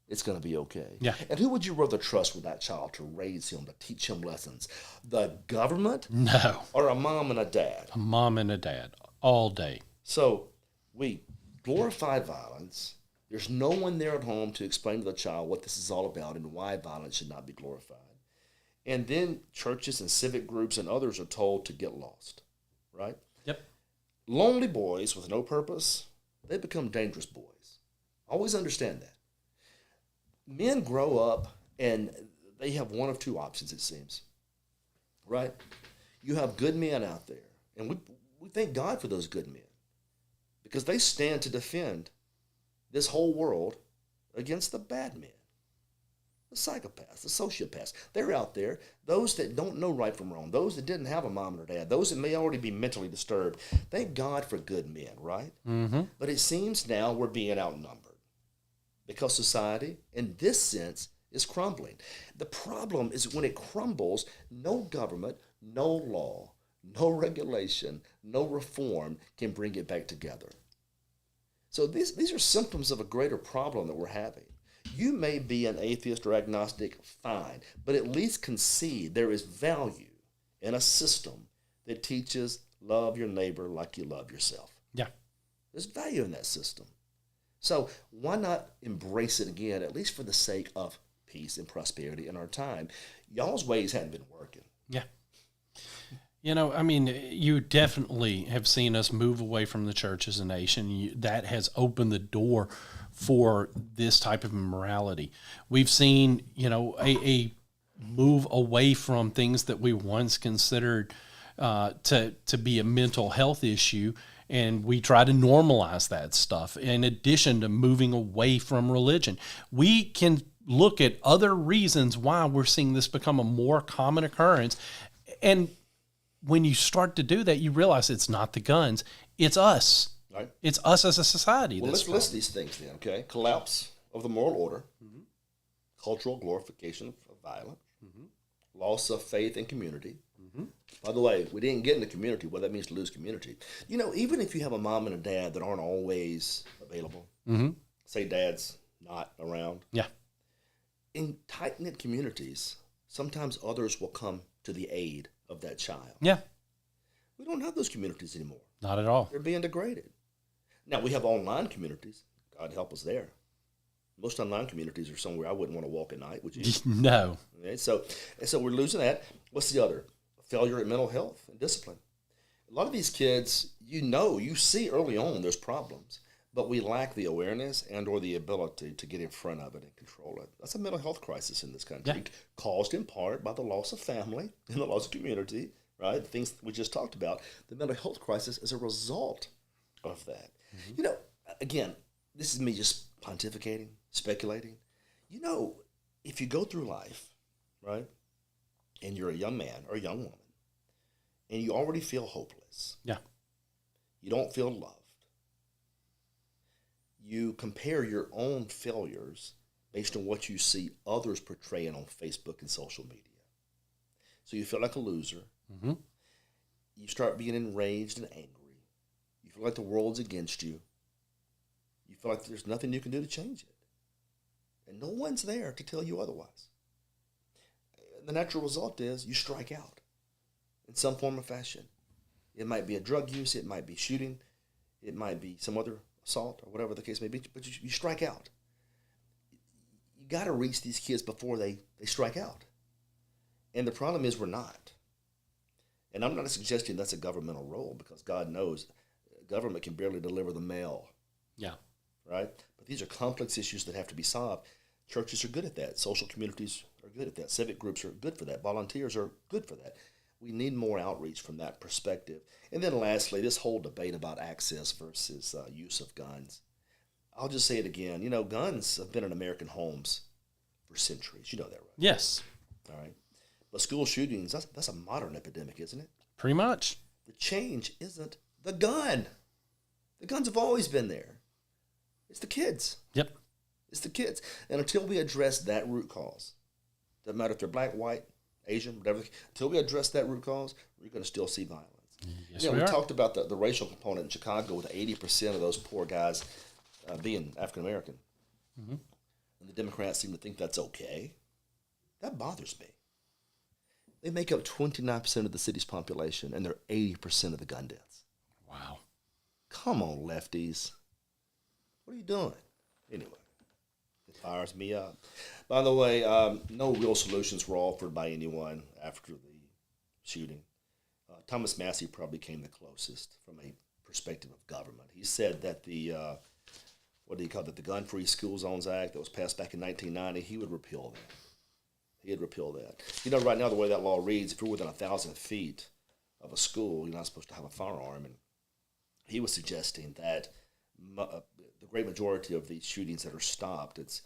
it's going to be okay. Yeah. And who would you rather trust with that child to raise him, to teach him lessons? The government? No. Or a mom and a dad? A mom and a dad, all day. So we glorify violence. There's no one there at home to explain to the child what this is all about and why violence should not be glorified. And then churches and civic groups and others are told to get lost, right? Yep. Lonely boys with no purpose, they become dangerous boys. Always understand that. Men grow up and they have one of two options, it seems, right? You have good men out there, and we thank God for those good men because they stand to defend this whole world against the bad men. The psychopaths, the sociopaths, they're out there. Those that don't know right from wrong, those that didn't have a mom or dad, those that may already be mentally disturbed. Thank God for good men, right? Mm-hmm. But it seems now we're being outnumbered because society, in this sense, is crumbling. The problem is when it crumbles, no government, no law, no regulation, no reform can bring it back together. So these are symptoms of a greater problem that we're having. You may be an atheist or agnostic, fine, but at least concede there is value in a system that teaches love your neighbor like you love yourself. Yeah. There's value in that system. So why not embrace it again, at least for the sake of peace and prosperity in our time? Y'all's ways hadn't been working. Yeah. You know, I mean, you definitely have seen us move away from the church as a nation. That has opened the door for this type of immorality. We've seen, a move away from things that we once considered to be a mental health issue, and we try to normalize that stuff. In addition to moving away from religion, we can look at other reasons why we're seeing this become a more common occurrence. And when you start to do that, you realize it's not the guns, it's us. Right. It's us as a society. Well, let's list these things then, okay? Collapse of the moral order, cultural glorification of violence, loss of faith in community. By the way, we didn't get into community. What that means to lose community. You know, even if you have a mom and a dad that aren't always available, say dad's not around. Yeah. In tight-knit communities, sometimes others will come to the aid of that child. Yeah. We don't have those communities anymore. Not at all. They're being degraded. Now, we have online communities. God help us there. Most online communities are somewhere I wouldn't want to walk at night, would you? No. Okay, so we're losing that. What's the other? Failure at mental health and discipline. A lot of these kids, you see early on there's problems, but we lack the awareness and or the ability to get in front of it and control it. That's a mental health crisis in this country, caused in part by the loss of family and the loss of community, right? The things we just talked about. The mental health crisis is a result of that. You know, again, this is me just pontificating, speculating. You know, if you go through life, right, and you're a young man or a young woman, and you already feel hopeless. Yeah. You don't feel loved. You compare your own failures based on what you see others portraying on Facebook and social media. So you feel like a loser. You start being enraged and angry. You feel like the world's against you. You feel like there's nothing you can do to change it. And no one's there to tell you otherwise. The natural result is you strike out in some form or fashion. It might be a drug use, it might be shooting, it might be some other assault or whatever the case may be, but you strike out. You got to reach these kids before they strike out. And the problem is we're not. And I'm not suggesting that's a governmental role, because God knows government can barely deliver the mail. Yeah. Right? But these are complex issues that have to be solved. Churches are good at that. Social communities are good at that. Civic groups are good for that. Volunteers are good for that. We need more outreach from that perspective. And then lastly, this whole debate about access versus use of guns. I'll just say it again. You know, guns have been in American homes for centuries. You know that, right? Yes. All right. But school shootings, that's a modern epidemic, isn't it? Pretty much. The change isn't the gun. The guns have always been there. It's the kids. Yep. It's the kids. And until we address that root cause, doesn't matter if they're black, white, Asian, whatever, until we address that root cause, we're going to still see violence. Yes, you know, we we are. talked about the racial component in Chicago with 80% of those poor guys being African-American. And the Democrats seem to think that's okay. That bothers me. They make up 29% of the city's population, and they're 80% of the gun deaths. Wow. Come on, lefties. What are you doing? Anyway, it fires me up. By the way, no real solutions were offered by anyone after the shooting. Thomas Massey probably came the closest from a perspective of government. He said that the, the Gun-Free School Zones Act that was passed back in 1990, he would repeal that. He'd repeal that. You know, right now, the way that law reads, if you're within 1,000 feet of a school, you're not supposed to have a firearm. And he was suggesting that the great majority of these shootings that are stopped, it's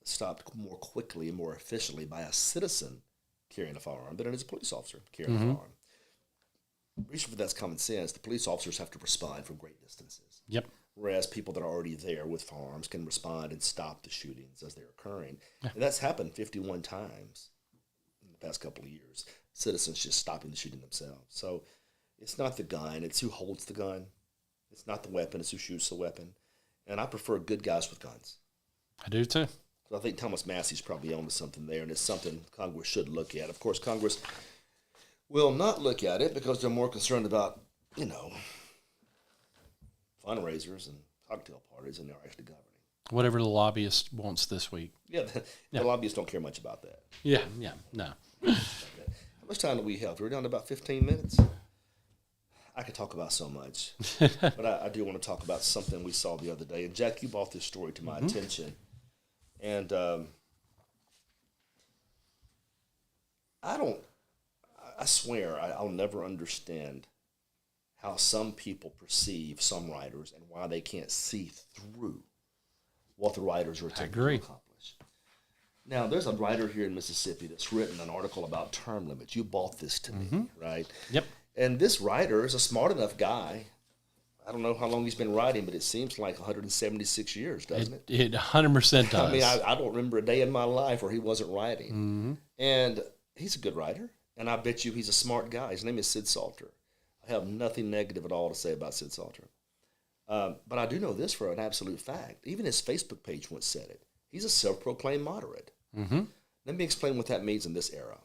stopped more quickly and more efficiently by a citizen carrying a firearm than it is a police officer carrying a firearm. The reason for that's common sense. The police officers have to respond from great distances. Yep. Whereas people that are already there with firearms can respond and stop the shootings as they're occurring. Yeah. And that's happened 51 times in the past couple of years. Citizens just stopping the shooting themselves. So it's not the gun, it's who holds the gun. It's not the weapon, it's who shoots the weapon. And I prefer good guys with guns. I do too. So I think Thomas Massey's probably onto something there, and it's something Congress should look at. Of course, Congress will not look at it because they're more concerned about, fundraisers and cocktail parties than they're actually governing. Whatever the lobbyist wants this week. Yeah, the lobbyists don't care much about that. Yeah, no. How much time do we have? We're down to about 15 minutes. I could talk about so much, but I do want to talk about something we saw the other day. And Jack, you brought this story to my attention, and I swear I'll never understand how some people perceive some writers and why they can't see through what the writers are attempting to accomplish. Now, there's a writer here in Mississippi that's written an article about term limits. You bought this to me, right? Yep. And this writer is a smart enough guy. I don't know how long he's been writing, but it seems like 176 years, doesn't it? It 100% does. I mean, I don't remember a day in my life where he wasn't writing. And he's a good writer, and I bet you he's a smart guy. His name is Sid Salter. I have nothing negative at all to say about Sid Salter. But I do know this for an absolute fact. Even his Facebook page once said it. He's a self-proclaimed moderate. Mm-hmm. Let me explain what that means in this era.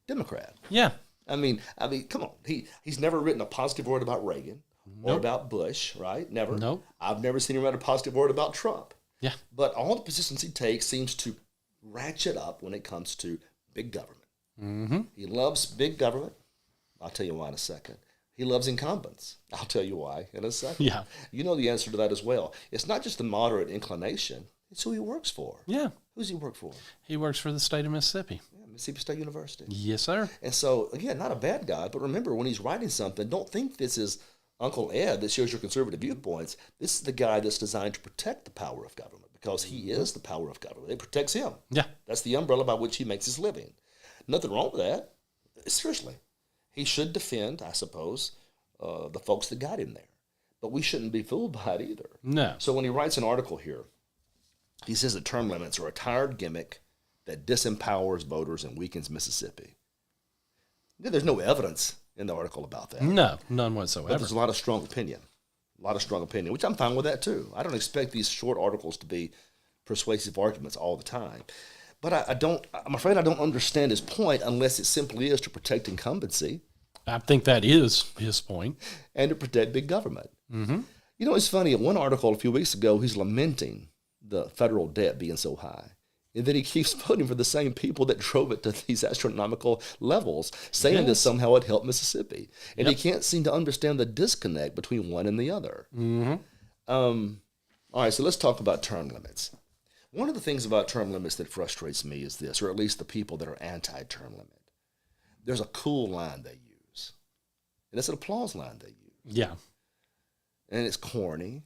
Democrat. Yeah. I mean, come on. He's never written a positive word about Reagan or about Bush, right? Never. Nope. I've never seen him write a positive word about Trump. Yeah. But all the positions he takes seems to ratchet up when it comes to big government. Mm-hmm. He loves big government. I'll tell you why in a second. He loves incumbents. I'll tell you why in a second. Yeah. You know the answer to that as well. It's not just a moderate inclination. It's who he works for. Yeah. Who's he work for? He works for the state of Mississippi. Yeah, Mississippi State University. Yes, sir. And so, again, not a bad guy, but remember, when he's writing something, don't think this is Uncle Ed that shows your conservative viewpoints. This is the guy that's designed to protect the power of government because he is the power of government. It protects him. Yeah. That's the umbrella by which he makes his living. Nothing wrong with that. Seriously. He should defend, I suppose, the folks that got him there. But we shouldn't be fooled by it either. No. So when he writes an article here, he says that term limits are a tired gimmick that disempowers voters and weakens Mississippi. There's no evidence in the article about that. No, none But whatsoever. there's a lot of strong opinion. Which I'm fine with that too. I don't expect these short articles to be persuasive arguments all the time. But I'm afraid I don't understand his point unless it simply is to protect incumbency. I think that is his point. And to protect big government. Mm-hmm. You know, it's funny. In one article a few weeks ago, he's lamenting the federal debt being so high. And then he keeps voting for the same people that drove it to these astronomical levels, saying that somehow it helped Mississippi. And he can't seem to understand the disconnect between one and the other. Mm-hmm. All right, so let's talk about term limits. One of the things about term limits that frustrates me is this, or at least the people that are anti-term limit. There's a cool line they use. And it's an applause line they use. Yeah. And it's corny,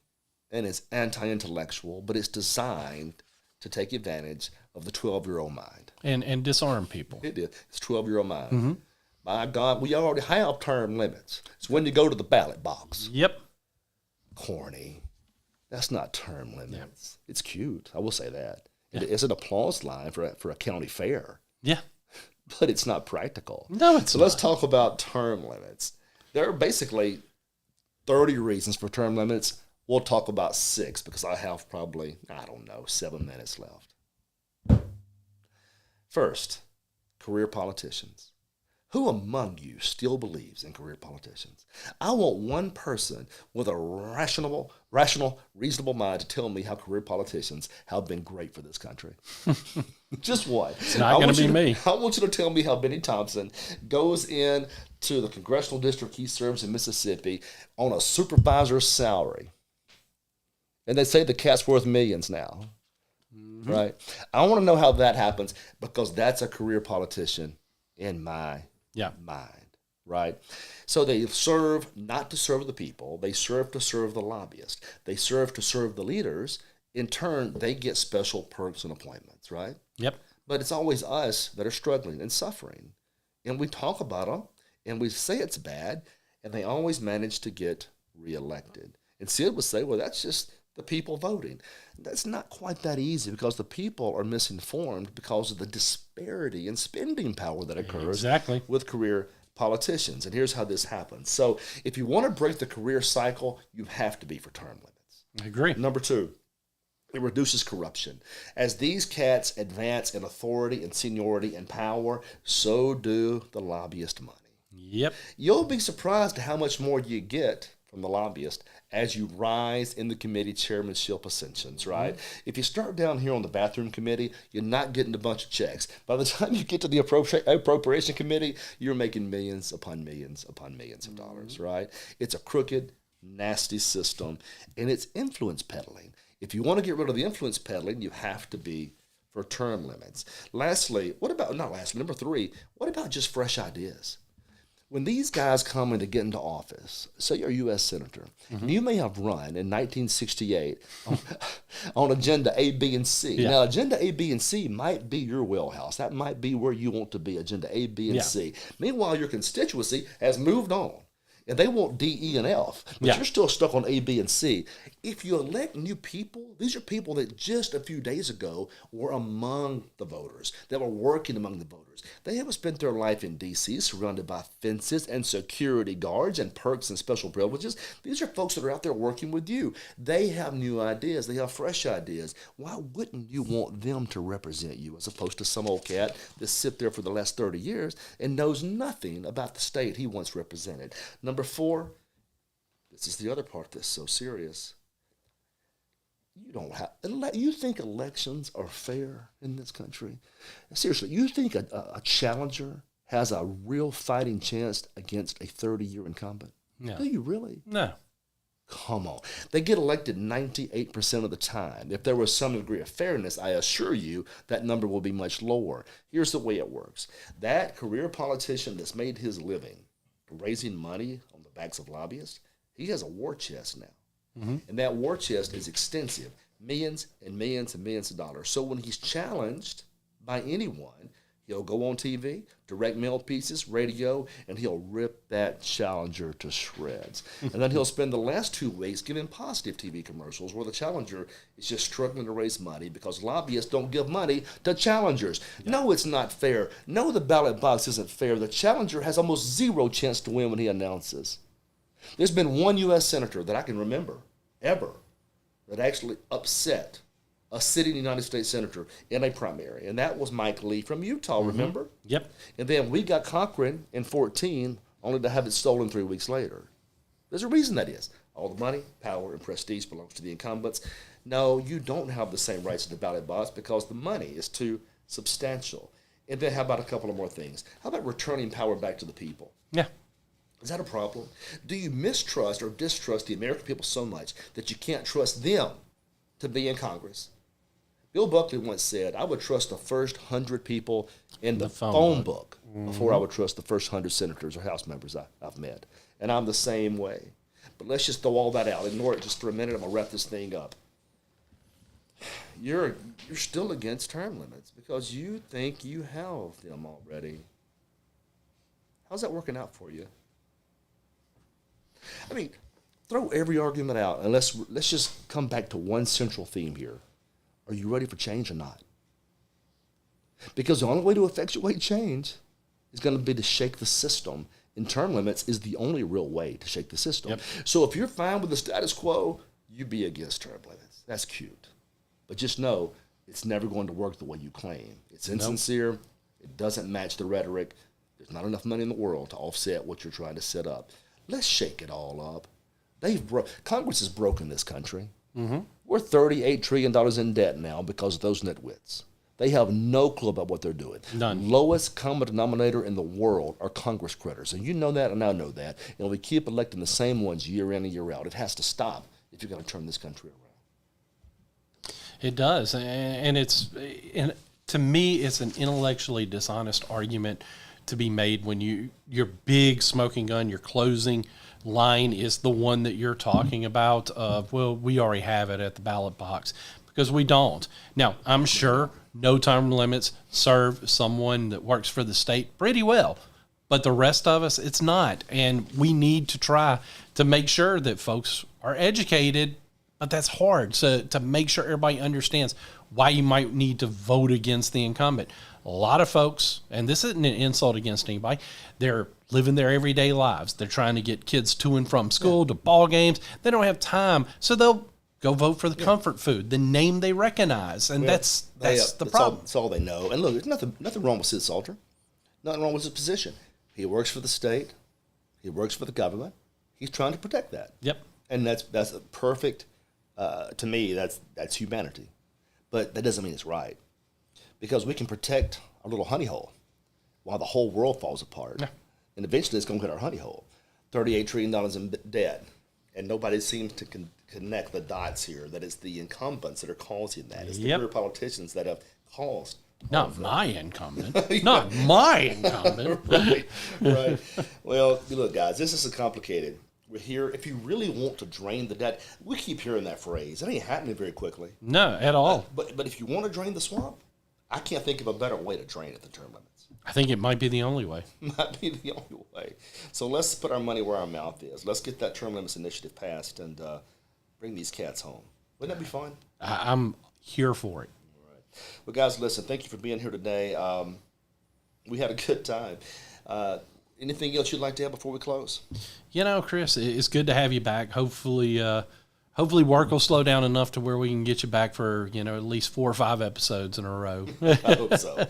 and it's anti-intellectual, but it's designed to take advantage of the 12-year-old mind. And disarm people. It is. It's 12-year-old mind. Mm-hmm. My God, we already have term limits. It's when you go to the ballot box. Yep. Corny. That's not term limits. Yeah. It's cute. I will say that. Yeah. It's an applause line for a county fair. Yeah. But it's not practical. No, it's so not. Let's talk about term limits. There are basically 30 reasons for term limits. We'll talk about 6 because I have probably, 7 minutes left. First, career politicians. Who among you still believes in career politicians? I want one person with a rational, reasonable mind to tell me how career politicians have been great for this country. Just one. It's not going to be me. I want you to tell me how Benny Thompson goes in to the congressional district he serves in Mississippi on a supervisor's salary. And they say the cat's worth millions now. Mm-hmm. Right? I want to know how that happens because that's a career politician in my mind, right? So they serve not to serve the people. They serve to serve the lobbyists. They serve to serve the leaders. In turn, they get special perks and appointments, right? Yep. But it's always us that are struggling and suffering. And we talk about them, and we say it's bad, and they always manage to get reelected. And Sid would say, well, that's just the people voting. That's not quite that easy because the people are misinformed because of the disparity in spending power that occurs with career politicians. And here's how this happens. So if you want to break the career cycle, you have to be for term limits. I agree. Number 2, it reduces corruption. As these cats advance in authority and seniority and power, so do the lobbyist money. Yep. You'll be surprised at how much more you get from the lobbyist as you rise in the committee chairmanship ascensions, right? Mm-hmm. If you start down here on the bathroom committee, you're not getting a bunch of checks. By the time you get to the appropriation committee, you're making millions upon millions upon millions of dollars, right? It's a crooked, nasty system, and it's influence peddling. If you want to get rid of the influence peddling, you have to be for term limits. Number 3, what about just fresh ideas? When these guys come in to get into office, say you're a U.S. Senator, and you may have run in 1968 on Agenda A, B, and C. Yeah. Now, Agenda A, B, and C might be your wheelhouse. That might be where you want to be, Agenda A, B, and C. Meanwhile, your constituency has moved on. And they want D, E, and F, but Yeah. you're still stuck on A, B, and C. If you elect new people, these are people that just a few days ago were among the voters, that were working among the voters. They haven't spent their life in D.C. surrounded by fences and security guards and perks and special privileges. These are folks that are out there working with you. They have new ideas. They have fresh ideas. Why wouldn't you want them to represent you as opposed to some old cat that sit there for the last 30 years and knows nothing about the state he once represented? Number 4, this is the other part that's so serious. You think elections are fair in this country? Seriously, you think a challenger has a real fighting chance against a 30-year incumbent? No. Do you really? No. Come on. They get elected 98% of the time. If there was some degree of fairness, I assure you that number will be much lower. Here's the way it works. That career politician that's made his living raising money on the backs of lobbyists, he has a war chest now. Mm-hmm. And that war chest is extensive, millions and millions and millions of dollars. So when he's challenged by anyone, he'll go on TV, direct mail pieces, radio, and he'll rip that challenger to shreds. And then he'll spend the last 2 weeks giving positive TV commercials where the challenger is just struggling to raise money because lobbyists don't give money to challengers. Yeah. No, it's not fair. No, the ballot box isn't fair. The challenger has almost zero chance to win when he announces. There's been one U.S. senator that I can remember, ever, that actually upset a sitting United States senator in a primary, and that was Mike Lee from Utah, remember? Yep. And then we got Cochran in 2014, only to have it stolen 3 weeks later. There's a reason that is. All the money, power, and prestige belongs to the incumbents. No, you don't have the same rights to the ballot box because the money is too substantial. And then how about a couple of more things? How about returning power back to the people? Yeah. Is that a problem? Do you mistrust or distrust the American people so much that you can't trust them to be in Congress? Bill Buckley once said, I would trust the first 100 people in the phone book before I would trust the first 100 senators or House members I've met. And I'm the same way. But let's just throw all that out. Ignore it just for a minute. I'm going to wrap this thing up. You're still against term limits because you think you have them already. How's that working out for you? I mean, throw every argument out and let's just come back to one central theme here. Are you ready for change or not? Because the only way to effectuate change is going to be to shake the system. And term limits is the only real way to shake the system. Yep. So if you're fine with the status quo, you be against term limits. That's cute. But just know it's never going to work the way you claim. It's insincere. Nope. It doesn't match the rhetoric. There's not enough money in the world to offset what you're trying to set up. Let's shake it all up. Congress has broken this country. Mm-hmm. We're $38 trillion in debt now because of those nitwits. They have no clue about what they're doing. None. Lowest common denominator in the world are Congress critters. And you know that, and I know that. And we keep electing the same ones year in and year out. It has to stop if you're going to turn this country around. It does. And to me, it's an intellectually dishonest argument to be made when your big smoking gun, your closing line is the one that you're talking about of, well, we already have it at the ballot box, because we don't. Now, I'm sure no term limits serve someone that works for the state pretty well, but the rest of us, it's not. And we need to try to make sure that folks are educated, but that's hard. So to make sure everybody understands why you might need to vote against the incumbent. A lot of folks, and this isn't an insult against anybody, they're living their everyday lives. They're trying to get kids to and from school, to ball games. They don't have time, so they'll go vote for the comfort food, the name they recognize, and that's the problem. That's all they know. And look, there's nothing wrong with Sid Salter. Nothing wrong with his position. He works for the state. He works for the government. He's trying to protect that. Yep. And that's a perfect. To me, that's humanity. But that doesn't mean it's right. Because we can protect our little honey hole while the whole world falls apart. Yeah. And eventually it's going to hit our honey hole. $38 trillion in debt. And nobody seems to connect the dots here, that it's the incumbents that are causing that. It's the career politicians that have caused. Not my incumbent. Not my incumbent. Right. Well, look, guys, this is complicated. We're here. If you really want to drain the debt, we keep hearing that phrase. It ain't happening very quickly. No, at all. But if you want to drain the swamp, I can't think of a better way to train at the term limits. I think it might be the only way. Might be the only way. So let's put our money where our mouth is. Let's get that term limits initiative passed and bring these cats home. Wouldn't that be fun? I'm here for it. All right. Well, guys, listen, thank you for being here today. We had a good time. Anything else you'd like to add before we close? Chris, it's good to have you back. Hopefully work will slow down enough to where we can get you back for, at least 4 or 5 episodes in a row. I hope so.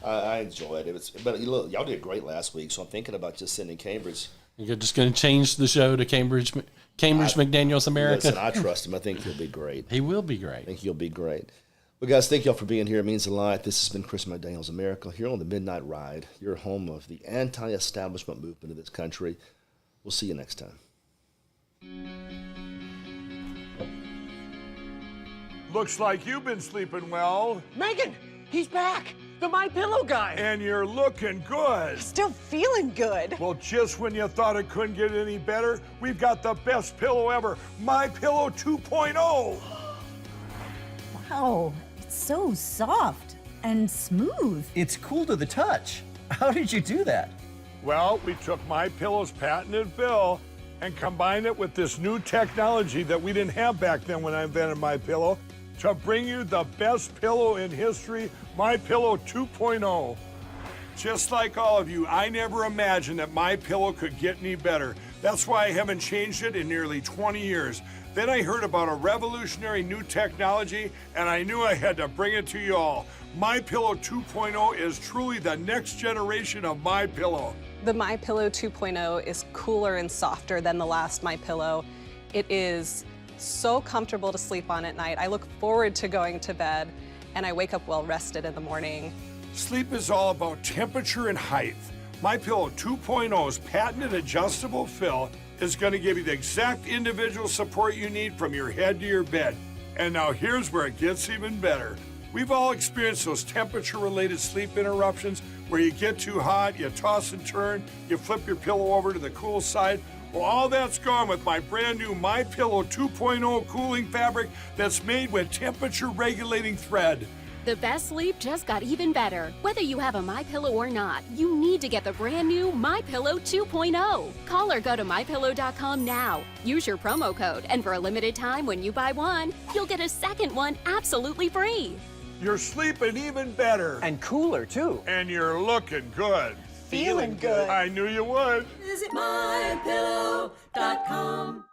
I enjoyed it. But look, y'all did great last week, so I'm thinking about just sending Cambridge. You're just going to change the show to Cambridge McDaniel's America? Listen, I trust him. I think he'll be great. He will be great. I think he'll be great. Well, guys, thank y'all for being here. It means a lot. This has been Chris McDaniel's America here on the Midnight Ride, your home of the anti-establishment movement of this country. We'll see you next time. Looks like you've been sleeping well. Megan, he's back. The My Pillow guy. And you're looking good. Still feeling good. Well, just when you thought it couldn't get any better, we've got the best pillow ever, My Pillow 2.0. Wow, it's so soft and smooth. It's cool to the touch. How did you do that? Well, we took My Pillow's patented fill and combined it with this new technology that we didn't have back then when I invented My Pillow to bring you the best pillow in history, My Pillow 2.0. Just like all of you, I never imagined that My Pillow could get any better. That's why I haven't changed it in nearly 20 years. Then I heard about a revolutionary new technology, and I knew I had to bring it to you all. My Pillow 2.0 is truly the next generation of My Pillow. The My Pillow 2.0 is cooler and softer than the last My Pillow. It is so comfortable to sleep on at night. I look forward to going to bed, and I wake up well rested in the morning. Sleep is all about temperature and height. My Pillow 2.0's patented adjustable fill is going to give you the exact individual support you need from your head to your bed. And now here's where it gets even better. We've all experienced those temperature-related sleep interruptions where you get too hot, you toss and turn, you flip your pillow over to the cool side. Well, all that's gone with my brand new My Pillow 2.0 cooling fabric that's made with temperature-regulating thread. The best sleep just got even better. Whether you have a MyPillow or not, you need to get the brand new MyPillow 2.0. Call or go to MyPillow.com now. Use your promo code, and for a limited time when you buy one, you'll get a second one absolutely free. You're sleeping even better. And cooler, too. And you're looking good. Feeling good. I knew you would. Visit MyPillow.com.